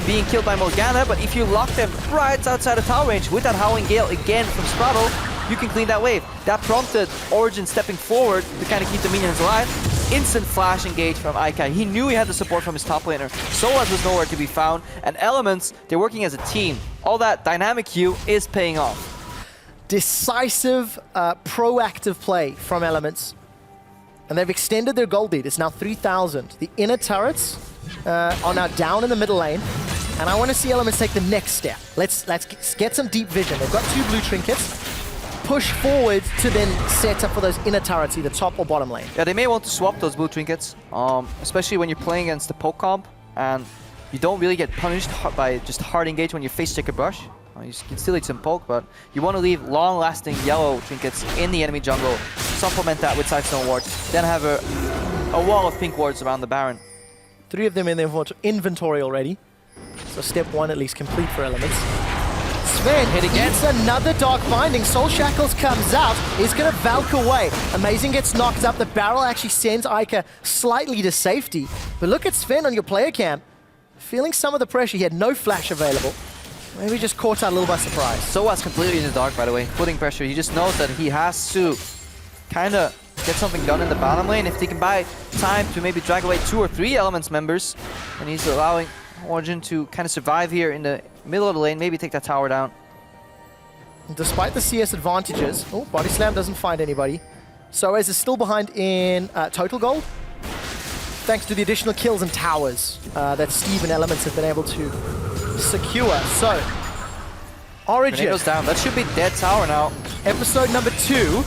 being killed by Morgana, but if you lock them right outside of tower range with that Howling Gale again from Sprattle, you can clean that wave. That prompted Origen stepping forward to kind of keep the minions alive. Instant flash engage from Ikai. He knew he had the support from his top laner. Soaz was nowhere to be found. And Elements, they're working as a team. All that dynamic Q is paying off. Decisive, proactive play from Elements. And they've extended their gold lead. It's now 3,000. The inner turrets are now down in the middle lane. And I want to see Elements take the next step. Let's get some deep vision. They've got 2 blue trinkets. Push forward to then set up for those inner turrets, either top or bottom lane. Yeah, they may want to swap those blue trinkets, especially when you're playing against the poke comp, and you don't really get punished by just hard engage when you face check a brush. You can still eat some poke, but you want to leave long-lasting yellow trinkets in the enemy jungle, supplement that with Sidestone wards, then have a wall of pink wards around the Baron. 3 of them in their inventory already. So step 1 at least complete for Elements. Sven hit again. It's another Dark Binding. Soul Shackles comes out. He's going to Valk away. Amazing gets knocked up. The barrel actually sends Ica slightly to safety. But look at Sven on your player cam. Feeling some of the pressure. He had no flash available. Maybe just caught out a little by surprise. Soaz completely in the dark, by the way. Putting pressure. He just knows that he has to kind of get something done in the bottom lane. If he can buy time to maybe drag away 2 or 3 Elements members, and he's allowing Origen to kind of survive here in the middle of the lane, maybe take that tower down. Despite the CS advantages, Body Slam doesn't find anybody. Soaz is still behind in total gold, thanks to the additional kills and towers that Steve and Elements have been able to secure. So, Origen goes down. That should be dead tower now. Episode number 2,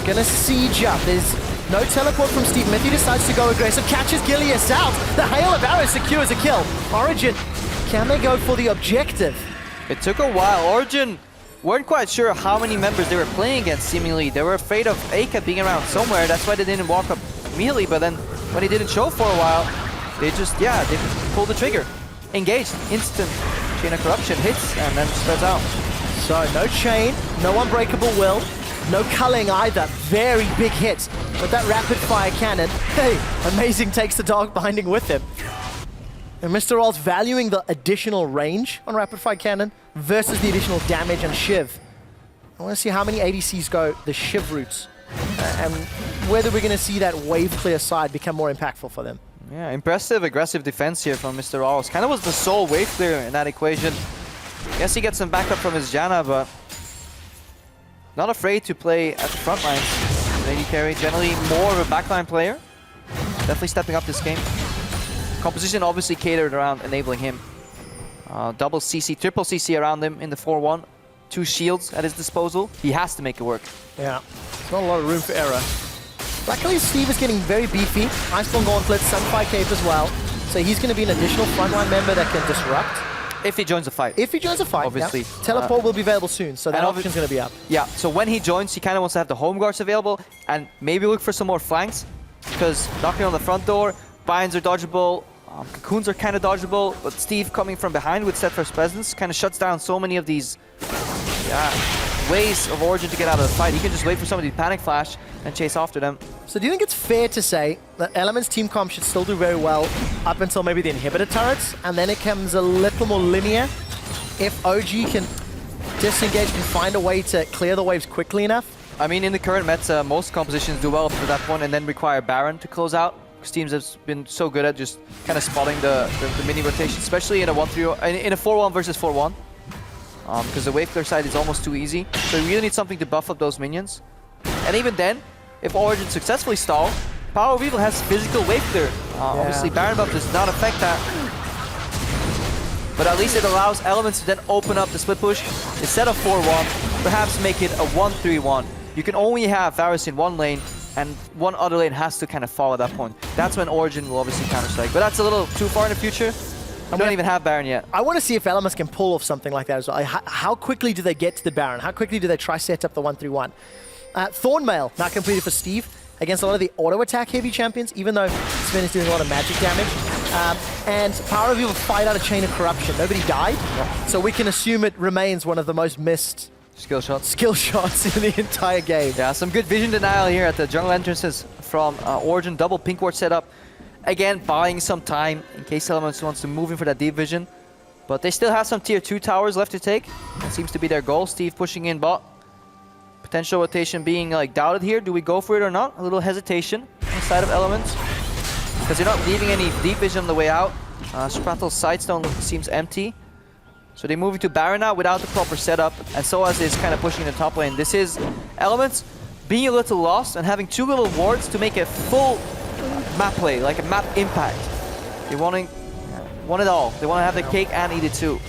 gonna siege up. There's no teleport from Steve. Mithy decides to go aggressive, catches Gilius out. The Hail of Arrows secures a kill. Origen, can they go for the objective? It took a while. Origen weren't quite sure how many members they were playing against, seemingly. They were afraid of Aka being around somewhere. That's why they didn't walk up immediately. But then when he didn't show for a while, they just, they pulled the trigger. Engaged. Instant Chain of Corruption hits and then spreads out. So no chain, no unbreakable will, no culling either. Very big hits. But that rapid fire cannon, hey, Amazing takes the Dark Binding with him. And Mr. Rolls valuing the additional range on rapid fire cannon versus the additional damage and Shiv. I want to see how many ADCs go the Shiv routes and whether we're going to see that wave clear side become more impactful for them. Yeah, impressive aggressive defense here from Mr. Rolls. Kind of was the sole wave clear in that equation. Guess he gets some backup from his Janna, but not afraid to play at the front lines. Lady carry, generally more of a backline player. Definitely stepping up this game. Composition obviously catered around enabling him. Double CC, triple CC around him in the 4-1. 2 shields at his disposal. He has to make it work. Yeah, there's not a lot of room for error. Luckily, Steve is getting very beefy. Iceborne Gauntlet, Sunfire Cape as well. So he's going to be an additional frontline member that can disrupt. If he joins the fight. If he joins the fight, obviously. Yeah. Teleport will be available soon, so that option's going to be up. Yeah, so when he joins, he kind of wants to have the home guards available and maybe look for some more flanks, because knocking on the front door, binds are dodgeable, cocoons are kind of dodgeable, but Steve coming from behind with Steadfast Presence kind of shuts down so many of these ways of Origen to get out of the fight. He can just wait for somebody to panic flash and chase after them. So do you think it's fair to say that Elements team comp should still do very well up until maybe the inhibitor turrets, and then it comes a little more linear if OG can disengage and find a way to clear the waves quickly enough? I mean, in the current meta, most compositions do well up to that point and then require Baron to close out. Because teams have been so good at just kind of spotting the mini rotation, especially in a 1-3 in a 4-1 versus 4-1. Because the wave clear side is almost too easy. So you really need something to buff up those minions. And even then, if Origen successfully stall, Power of Evil has physical wave clear. Obviously, Baron buff does not affect that. But at least it allows Elements to then open up the split push. Instead of 4-1, perhaps make it a 1-3-1. You can only have Varus in one lane, and one other lane has to kind of fall at that point. That's when Origen will obviously counter-strike. But that's a little too far in the future. We don't even have Baron yet. I want to see if Elements can pull off something like that as well. How quickly do they get to the Baron? How quickly do they try set up the 1-3-1? Thornmail, not completed for Steve, against a lot of the auto-attack heavy champions, even though Sven is doing a lot of magic damage. And Power of Evil fight out a Chain of Corruption. Nobody died, so we can assume it remains one of the most missed skill shots in the entire game. Yeah, some good vision denial here at the jungle entrances from Origen. Double pink ward setup. Again, buying some time in case Elements wants to move in for that deep vision. But they still have some tier 2 towers left to take. That seems to be their goal. Steve pushing in bot. Potential rotation being like doubted here. Do we go for it or not? A little hesitation. Let's side of Elements, because they're not leaving any deep vision on the way out. Sprattle's Sidestone seems empty. So they move into Baron now without the proper setup, and Soaz is kind of pushing the top lane. This is Elements being a little lost and having 2 little wards to make a full map play, like a map impact. They want it all. They want to have the cake and eat it too.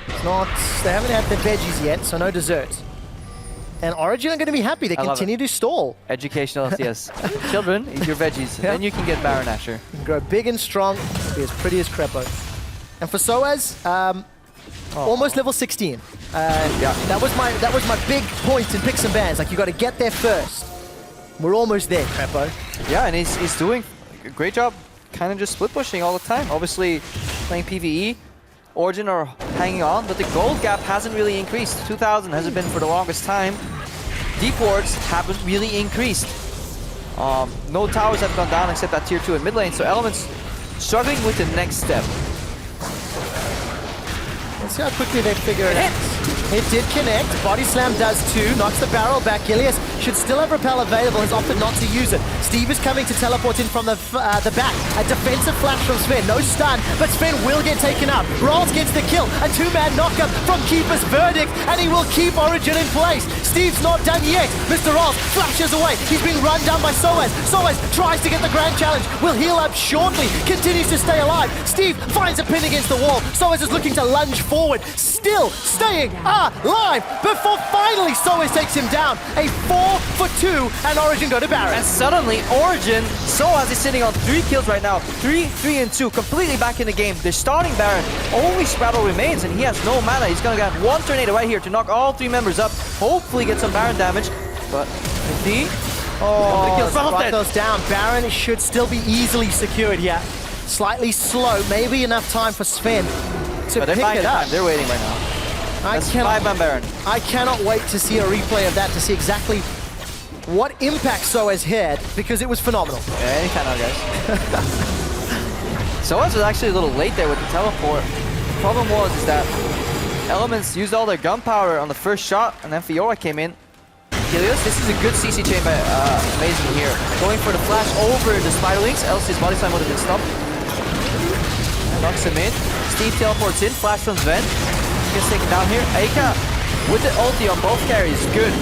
They haven't had the veggies yet, so no dessert. And Origen are going to be happy. They continue to stall. Educational LCS. Children, eat your veggies. Yeah. Then you can get Baron Asher. You can grow big and strong, be as pretty as Crepo. And for Soaz, almost level 16. That was my big point in picks and bans. Like, you got to get there first. We're almost there, Crepo. Yeah, and he's doing a great job kind of just split pushing all the time. Obviously, playing PvE. Origen are hanging on, but the gold gap hasn't really increased. 2,000 hasn't been for the longest time. Deep wards haven't really increased. No towers have gone down except at tier 2 in mid lane, so Elements struggling with the next step. Let's see how quickly they figure it out. It did connect. Body Slam does too. Knocks the barrel back. Ilias should still have Repel available. He's opted not to use it. Steve is coming to teleport in from the back. A defensive flash from Sven. No stun, but Sven will get taken out. Rolls gets the kill. A 2-man knockup from Keeper's Verdict, and he will keep Origen in place. Steve's not done yet. Mr. Rolls flashes away. He's been run down by Soaz. Soaz tries to get the Grand Challenge. Will heal up shortly. Continues to stay alive. Steve finds a pin against the wall. Soaz is looking to lunge forward. Still staying alive before finally Soaz takes him down. A 4 for 2, and Origen go to Baron. And suddenly, Origen, Soaz is sitting on 3 kills right now. 3, 3, and 2, completely back in the game. They're starting Baron. Only Sprattle remains, and he has no mana. He's gonna get 1 tornado right here to knock all 3 members up. Hopefully get some Baron damage, but indeed. Sprattle goes down. Baron should still be easily secured here. Slightly slow, maybe enough time for Sven to pick it up. They're waiting right now. That's 5-man Baron. I cannot wait to see a replay of that to see exactly what impact Soaz had, because it was phenomenal. Yeah, any kind of guys. Soaz was actually a little late there with the teleport. The problem was that Elements used all their gunpowder on the first shot, and then Fiora came in. Ilias, this is a good CC chain by Amazing here. Going for the flash over the Spiderlings, else his body slam would have been stopped. And knocks him in. Steve teleports in, flash from Sven. Gets taken down here. Eika with the ulti on both carries, good.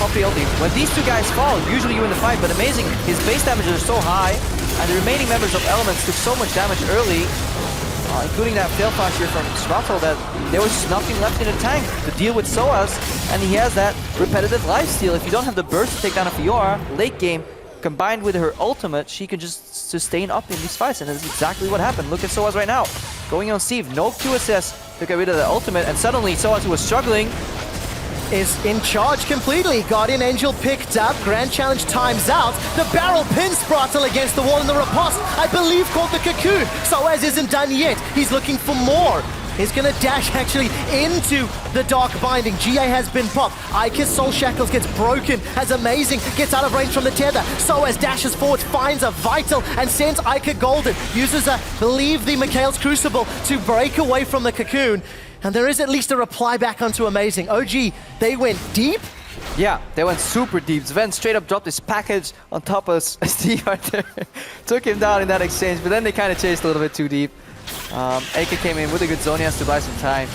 Poppy ulti. When these 2 guys fall, usually you win the fight, but Amazing, his base damages are so high, and the remaining members of Elements took so much damage early, including that fail flash here from Sprattle, that there was just nothing left in the tank to deal with Soaz, and he has that repetitive lifesteal. If you don't have the burst to take down a Fiora, late game, combined with her ultimate, she can just sustain up in these fights, and that's exactly what happened. Look at Soaz right now. Going on Steve, no QSS to get rid of the ultimate, and suddenly Soaz, who was struggling, is in charge completely. Guardian Angel picked up. Grand Challenge times out. The barrel pins Sprattle against the wall in the riposte, I believe called the Cocoon. Soaz isn't done yet. He's looking for more. He's going to dash actually into the Dark Binding. GA has been popped. Ika's Soul Shackles gets broken as Amazing gets out of range from the tether. Soaz dashes forward, finds a Vital, and sends Ika golden. Uses believe the Mikhail's Crucible to break away from the Cocoon. And there is at least a reply back onto Amazing. OG, they went deep. Yeah, they went super deep. Sven straight up dropped his package on top of Steve right there. Took him down in that exchange, but then they kind of chased a little bit too deep. Eika came in with a good Zonias to buy some time.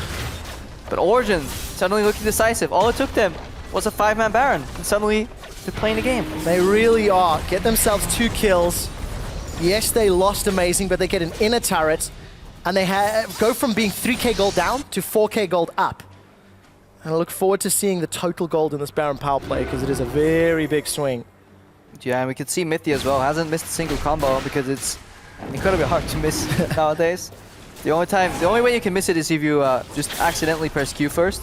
But Origen suddenly looking decisive. All it took them was a 5-man Baron, and suddenly they're playing the game. They really are. Get themselves 2 kills. Yes, they lost Amazing, but they get an inner turret. And they go from being 3k gold down to 4k gold up. And I look forward to seeing the total gold in this Baron power play, because it is a very big swing. Yeah, and we can see Mithy as well. Hasn't missed a single combo because it's incredibly hard to miss nowadays. The only way you can miss it is if you just accidentally press Q first.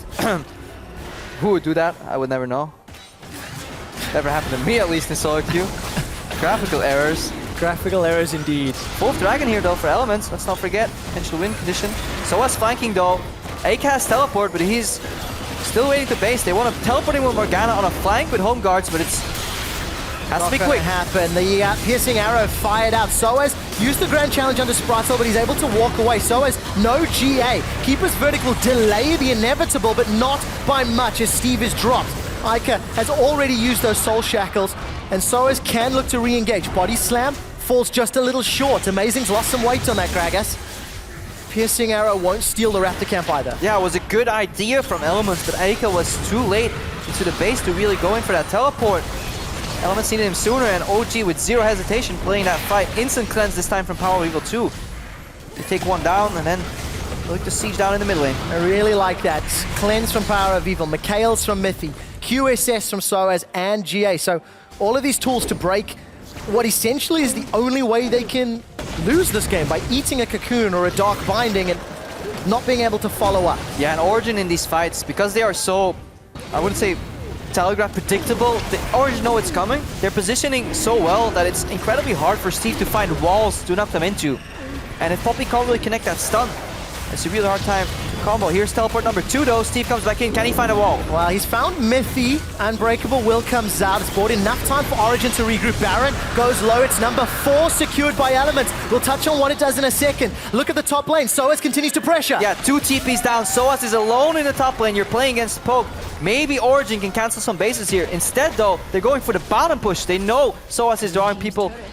Who would do that? I would never know. Never happened to me, at least in solo queue. Graphical errors. Graphical errors indeed. 4th dragon here though for Elements, let's not forget. Potential win condition. Soaz flanking though. Eika has teleport, but he's still waiting to base. They want to teleport him with Morgana on a flank with home guards, but it's has to be quick. Happen. The piercing arrow fired out. Soaz used the Grand Challenge under Sprattle, but he's able to walk away. Soaz, no GA. Keeper's Verdict will delay the inevitable, but not by much as Steve is dropped. Ika has already used those Soul Shackles. and Soaz can look to re-engage. Body slam falls just a little short. Amazing's lost some weight on that Gragas. Piercing arrow won't steal the Raptor camp either. Yeah, it was a good idea from Elements, but Eika was too late into the base to really go in for that teleport. Elements needed him sooner, and OG with zero hesitation playing that fight. Instant cleanse this time from Power Evil 2. They take one down and then look to siege down in the mid lane. I really like that. Cleanse from Power of Evil, Mikhail's from Mithy, QSS from Soaz, and GA. So all of these tools to break what essentially is the only way they can lose this game, by eating a cocoon or a dark binding and not being able to follow up. Yeah, and Origen in these fights, because they are so, I wouldn't say telegraph predictable, the Origen know it's coming. They're positioning so well that it's incredibly hard for Steve to find walls to knock them into. And if Poppy can't really connect that stun, it's a really hard time to combo. Here's teleport number 2 though. Steve comes back in. Can he find a wall? Well, he's found Mithy. Unbreakable will comes out. It's bought enough time for Origen to regroup. Baron goes low. It's number 4 secured by Elements. We'll touch on what it does in a second. Look at the top lane. Soaz continues to pressure. Yeah, 2 TPs down. Soaz is alone in the top lane. You're playing against Poke. Maybe Origen can cancel some bases here. Instead though, they're going for the bottom push. They know Soaz is drawing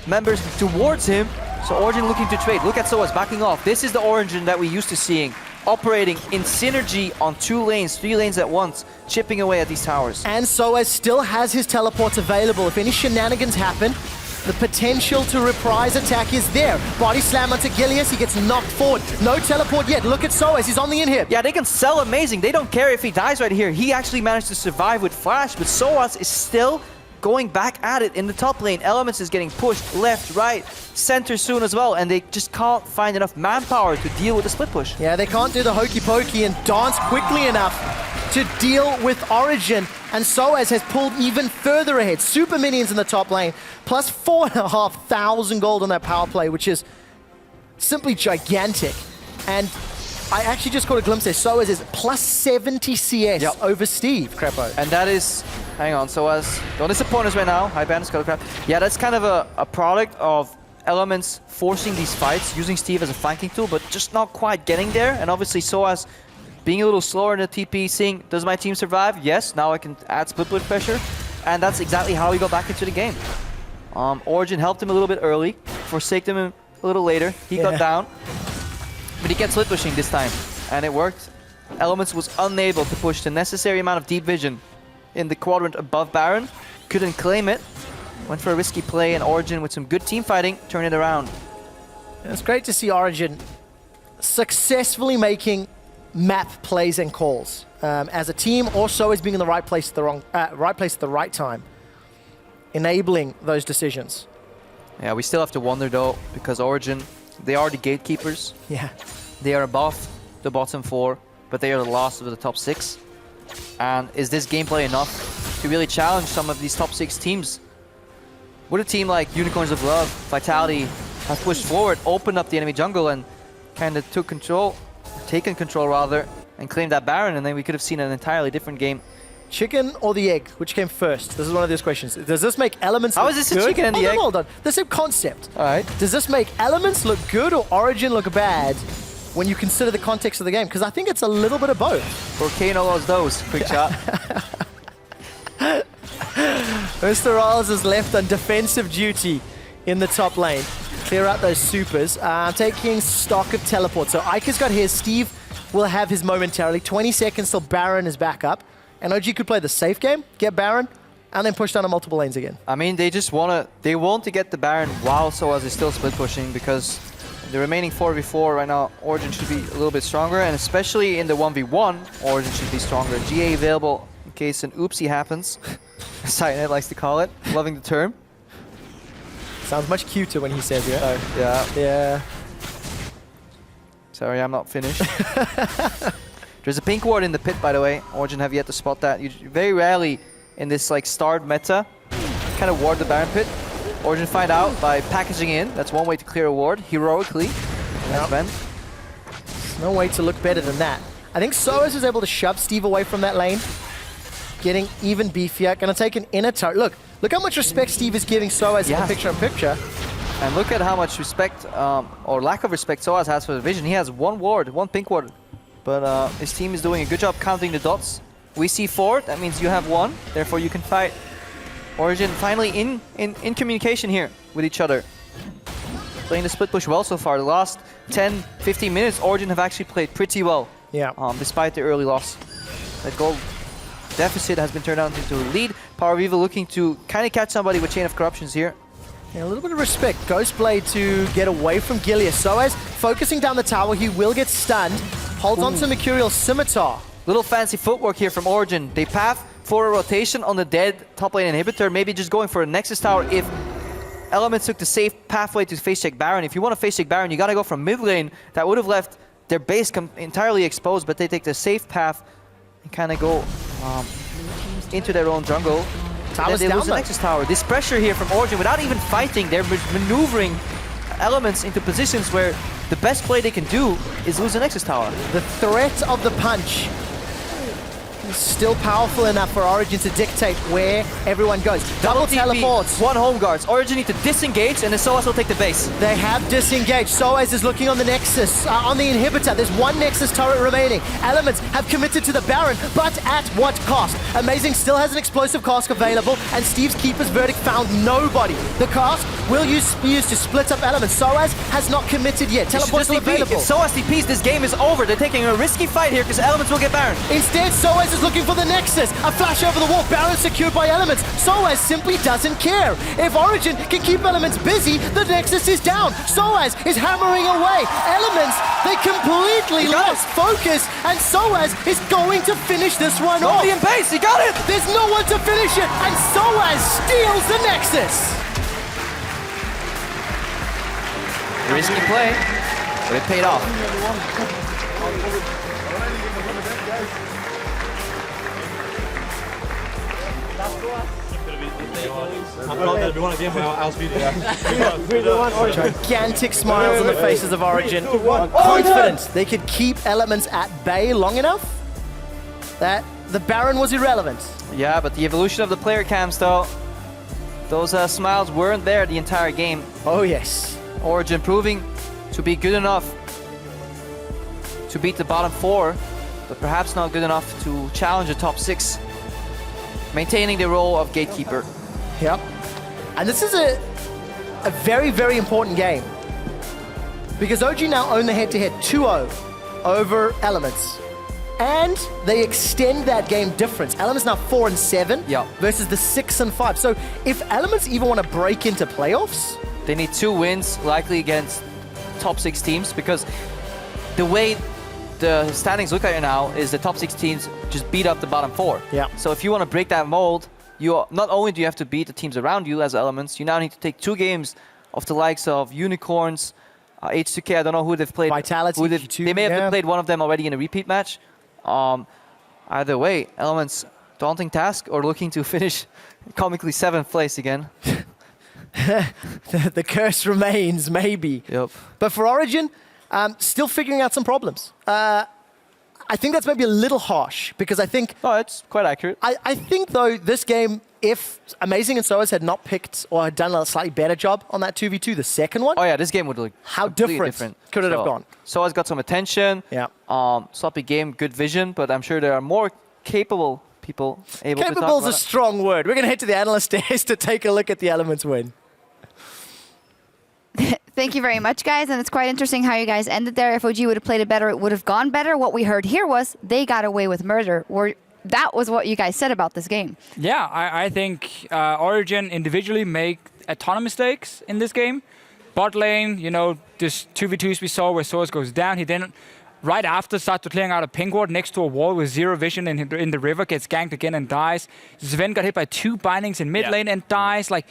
members towards him. So Origen looking to trade. Look at Soaz backing off. This is the Origen that we used to seeing. Operating in synergy on 2 lanes, 3 lanes at once, chipping away at these towers. And Soaz still has his teleports available. If any shenanigans happen, the potential to reprise attack is there. Body slam onto Gilius, he gets knocked forward. No teleport yet. Look at Soaz, he's on the inhib. Yeah, they can sell Amazing. They don't care if he dies right here. He actually managed to survive with Flash, but Soaz is still going back at it in the top lane. Elements is getting pushed left, right, center soon as well, and they just can't find enough manpower to deal with the split push. Yeah, they can't do the hokey pokey and dance quickly enough to deal with Origen, and Soaz has pulled even further ahead. Super minions in the top lane, plus 4,500 gold on that power play, which is simply gigantic. And I actually just caught a glimpse there. Soaz is plus 70 CS over Steve, Crepo. And that is, hang on, Soaz, don't disappoint us right now. High band, Skullcrap. Yeah, that's kind of a product of Elements forcing these fights, using Steve as a flanking tool, but just not quite getting there. And obviously Soaz being a little slower in the TP, seeing, does my team survive? Yes, now I can add split blood pressure. And that's exactly how he got back into the game. Origen helped him a little bit early, forsaked him a little later. He got down. But he gets split pushing this time, and it worked. Elements was unable to push the necessary amount of deep vision in the quadrant above Baron. Couldn't claim it. Went for a risky play, and Origen with some good team fighting turned it around. It's great to see Origen successfully making map plays and calls as a team, also as being in the right place at the right time, enabling those decisions. Yeah, we still have to wonder though, because Origen, they are the gatekeepers. Yeah. They are above the bottom 4, but they are the last of the top 6. And is this gameplay enough to really challenge some of these top 6 teams? Would a team like Unicorns of Love, Vitality, have pushed forward, opened up the enemy jungle, and kind of taken control rather, and claimed that Baron, and then we could have seen an entirely different game. Chicken or the egg? Which came first? This is one of those questions. Does this make Elements How look is this good? a chicken and the egg? Hold on. The same concept. All right. Does this make Elements look good or Origen look bad when you consider the context of the game? Because I think it's a little bit of both. Volcano lost those. Quick shot. Mr. Rolls is left on defensive duty in the top lane. Clear out those supers. Taking stock of teleport. So Ika's got his. Steve will have his momentarily. 20 seconds till Baron is back up. And OG could play the safe game, get Baron, and then push down on multiple lanes again. I mean, they want to get the Baron while Soaz is still split pushing, because the remaining 4v4 right now, Origen should be a little bit stronger, and especially in the 1v1, Origen should be stronger. GA available in case an oopsie happens, as Cyanide likes to call it, loving the term. Sounds much cuter when he says it. Yeah. Yeah. Sorry, I'm not finished. There's a pink ward in the pit, by the way. Origen have yet to spot that. You very rarely in this like starred meta kind of ward the Baron pit. Origen find out by packaging in. That's one way to clear a ward, heroically. Nice Ben. There's no way to look better than that. I think Soaz is able to shove Steve away from that lane, getting even beefier. Gonna take an inner turret. Look how much respect Steve is giving Soaz in the picture-in-picture. And look at how much respect, or lack of respect, Soaz has for the vision. He has one ward, one pink ward. But his team is doing a good job counting the dots. We see 4, that means you have 1, therefore you can fight. Origen finally in communication here with each other. Playing the split push well so far. The last 10-15 minutes, Origen have actually played pretty well. Yeah. Despite the early loss. That goal deficit has been turned out into a lead. Power Viva looking to kind of catch somebody with Chain of Corruptions here. Yeah, a little bit of respect. Ghostblade to get away from Gilius. Soaz focusing down the tower. He will get stunned. Holds on to Mercurial Scimitar. Little fancy footwork here from Origen. They path for a rotation on the dead top lane inhibitor. Maybe just going for a Nexus Tower if Elements took the safe pathway to face check Baron. If you want to face check Baron, you got to go from mid lane. That would have left their base entirely exposed, but they take the safe path and kind of go into their own jungle. Tower's they down lose the Nexus Tower. This pressure here from Origen, without even fighting, they're maneuvering Elements into positions where the best play they can do is lose the Nexus Tower. The threat of the punch is still powerful enough for Origen to dictate where everyone goes. Double teleports. One home guards. Origen need to disengage and the Soaz will take the base. They have disengaged. Soaz is looking on the Nexus, on the inhibitor. There's one Nexus turret remaining. Elements have committed to the Baron, but at what cost? Amazing still has an explosive cask available, and Steve's Keeper's verdict found nobody. The cask will be used to split up Elements. Soaz has not committed yet. Teleport still available. If Soaz TPs, this game is over. They're taking a risky fight here because Elements will get Baron. Instead, Soaz is looking for the Nexus. A flash over the wall. Baron secured by Elements. Soaz simply doesn't care. If Origen can keep Elements busy, the Nexus is down. Soaz is hammering away. Elements, they completely lost focus, and Soaz is going to finish this one off. In base, he got it! There's no one to finish it, and Soaz steals the Nexus. Risky play, but it paid off. Gigantic smiles on the faces of Origen. Confident they could keep Elements at bay long enough that the Baron was irrelevant. Yeah, but the evolution of the player cams though, those smiles weren't there the entire game. Oh yes. Origen proving to be good enough to beat the bottom 4, but perhaps not good enough to challenge the top 6. Maintaining the role of gatekeeper. Yep. And this is a very, very important game. Because OG now own the head-to-head 2-0 over Elements. And they extend that game difference. Elements now 4-7 versus the 6-5. So if Elements even want to break into playoffs, they need 2 wins, likely against top 6 teams, because the way the standings look right now is the top 6 teams just beat up the bottom 4. Yeah. So if you want to break that mold, you not only do you have to beat the teams around you as Elements, you now need to take 2 games of the likes of Unicorns, H2K. I don't know who they've played. Vitality. They may have played one of them already in a repeat match. Either way, Elements, daunting task, or looking to finish comically 7th place again. the curse remains, maybe. Yep. But for Origen, still figuring out some problems. I think that's maybe a little harsh, because I think... Oh, it's quite accurate. I think, though, this game, if Amazing and Soaz had not picked or had done a slightly better job on that 2v2, the second one... Oh, yeah, this game would look how different could it have gone? Soaz got some attention. Yeah. Sloppy game, good vision, but I'm sure there are more capable people able to talk Capable is about a strong word. We're going to head to the analyst desk to take a look at the Elements win. Thank you very much, guys. And it's quite interesting how you guys ended there. If OG would have played it better, it would have gone better. What we heard here was they got away with murder. That was what you guys said about this game. Yeah, I think Origen individually make a ton of mistakes in this game. Bot lane, you know, this 2v2s we saw where Soaz goes down. He then, right after, starts to clearing out a ping ward next to a wall with 0 vision in the river, gets ganked again and dies. Sven got hit by 2 bindings in mid lane and dies. Like,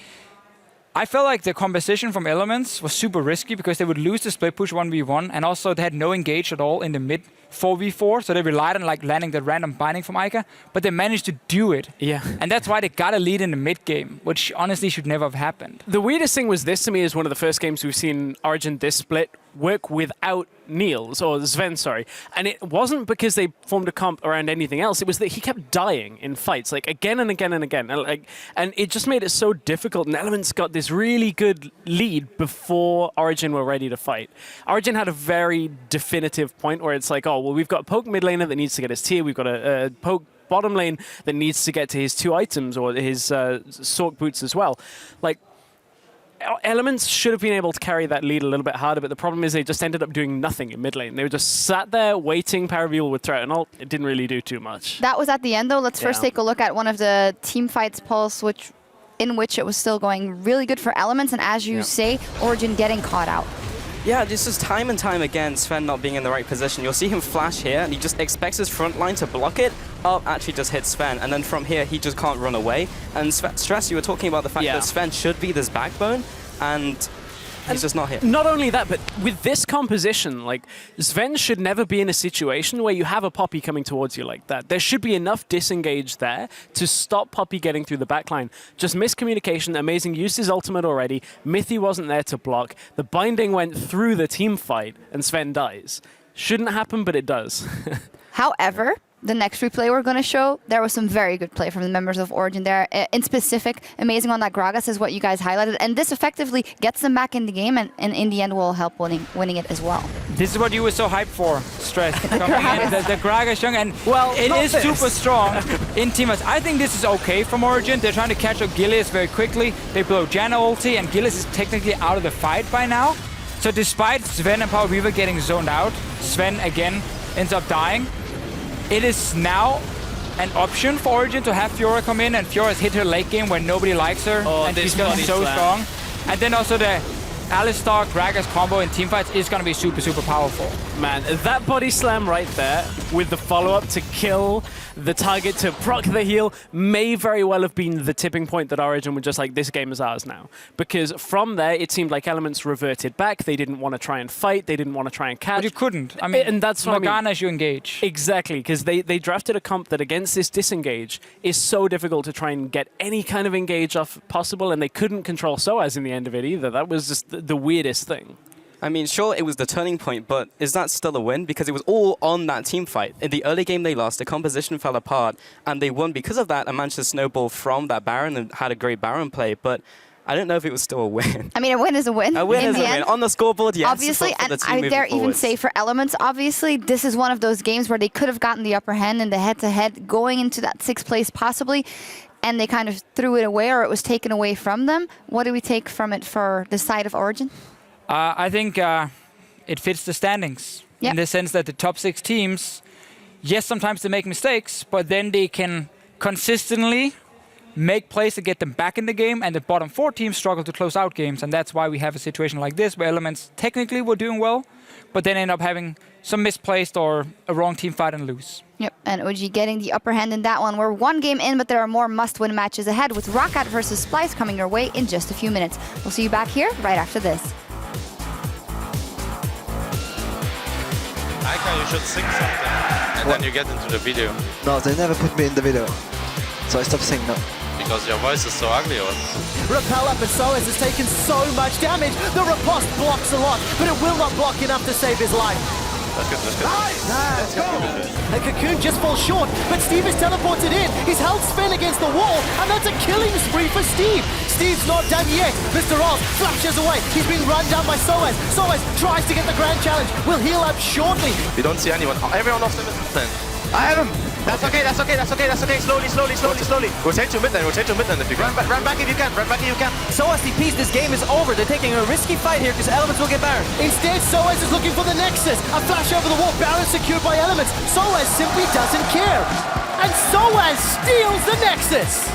I felt like the composition from Elements was super risky because they would lose the split push 1v1, and also they had no engage at all in the mid 4v4, so they relied on like landing the random binding from Ica, but they managed to do it. Yeah. And that's why they got a lead in the mid game, which honestly should never have happened. The weirdest thing was this to me is one of the first games we've seen Origen this split work without Niels, or Sven, sorry. And it wasn't because they formed a comp around anything else. It was that he kept dying in fights, like again and again and again. And it just made it so difficult. And Elements got this really good lead before Origen were ready to fight. Origen had a very definitive point where it's like, oh, well, we've got a poke mid laner that needs to get his tier. We've got a poke bottom lane that needs to get to his 2 items or his Sork boots as well. Like, Elements should have been able to carry that lead a little bit harder, but the problem is they just ended up doing nothing in mid lane. They were just sat there waiting. Paraveal would throw it and all. It didn't really do too much. That was at the end, though. Let's first take a look at one of the team fights pulse, in which it was still going really good for Elements, and as you say, Origen getting caught out. Yeah, this is time and time again, Sven not being in the right position. You'll see him flash here, and he just expects his front line to block it. Up actually just hits Sven, and then from here, he just can't run away. And Stress, you were talking about the fact that Sven should be this backbone, and he's just not here. Not only that, but with this composition, like, Sven should never be in a situation where you have a Poppy coming towards you like that. There should be enough disengage there to stop Poppy getting through the backline. Just miscommunication. Amazing used his ultimate already. Mithy wasn't there to block. The binding went through the team fight, and Sven dies. Shouldn't happen, but it does. However, the next replay we're going to show, there was some very good play from the members of Origen there. In specific, amazing on that Gragas is what you guys highlighted. And this effectively gets them back in the game, and in the end will help winning it as well. This is what you were so hyped for, Stress. Coming in, the Gragas jungle, and well, it is super strong in team fights. I think this is okay from Origen. They're trying to catch up Gilles very quickly. They blow Janna ulti, and Gilles is technically out of the fight by now. So despite Sven and Power Weaver getting zoned out, Sven again ends up dying. It is now an option for Origen to have Fiora come in, and Fiora's hit her late game when nobody likes her, and she's going to be so strong. And then also the Alistar Gragas combo in teamfights is going to be super, super powerful. Man, that body slam right there with the follow-up to kill the target to proc the heal may very well have been the tipping point that Origen were just like, this game is ours now. Because from there, it seemed like Elements reverted back. They didn't want to try and fight. They didn't want to try and catch. But you couldn't. I mean, and that's what Morgana as you engage. Exactly, because they drafted a comp that against this disengage is so difficult to try and get any kind of engage off possible, and they couldn't control Soaz in the end of it either. That was just the weirdest thing. I mean, sure, it was the turning point, but is that still a win? Because it was all on that team fight. In the early game, they lost, the composition fell apart, and they won because of that and managed to snowball from that Baron and had a great Baron play, but I don't know if it was still a win. I mean, a win is a win. A win is a win. On the scoreboard, yes. Obviously, and I dare even say for Elements, obviously, this is one of those games where they could have gotten the upper hand in the head-to-head going into that 6th place possibly, and they kind of threw it away, or it was taken away from them. What do we take from it for the side of Origen? I think it fits the standings in the sense that the top 6 teams, yes, sometimes they make mistakes, but then they can consistently make plays to get them back in the game, and the bottom 4 teams struggle to close out games, and that's why we have a situation like this where Elements technically were doing well, but then end up having some misplaced or a wrong team fight and lose. Yep, and OG getting the upper hand in that one. We're 1 game in, but there are more must-win matches ahead with Roccat versus Splice coming your way in just a few minutes. We'll see you back here right after this. Aika, you should sing something, and then you get into the video. No, they never put me in the video, so I stopped singing now. Because your voice is so ugly, or? Repel up, and Soaz has taken so much damage. The riposte blocks a lot, but it will not block enough to save his life. That's good, that's good. Let's go! And Cocoon just falls short, but Steve is teleported in. He's held Sven against the wall, and that's a killing spree for Steve. Steve's not done yet. Mr. Oz flashes away. He's being run down by Soaz. Soaz tries to get the grand challenge. Will heal up shortly. We don't see anyone. Everyone off them is then. I have him! That's okay, that's okay, that's okay, that's okay. Slowly, slowly, slowly, slowly. Rotate to mid lane if you can. Run back if you can, run back if you can. Soaz TPs, this game is over. They're taking a risky fight here because Elements will get Baron. Instead, Soaz is looking for the Nexus. A flash over the wall, Baron secured by Elements. Soaz simply doesn't care. And Soaz steals the Nexus.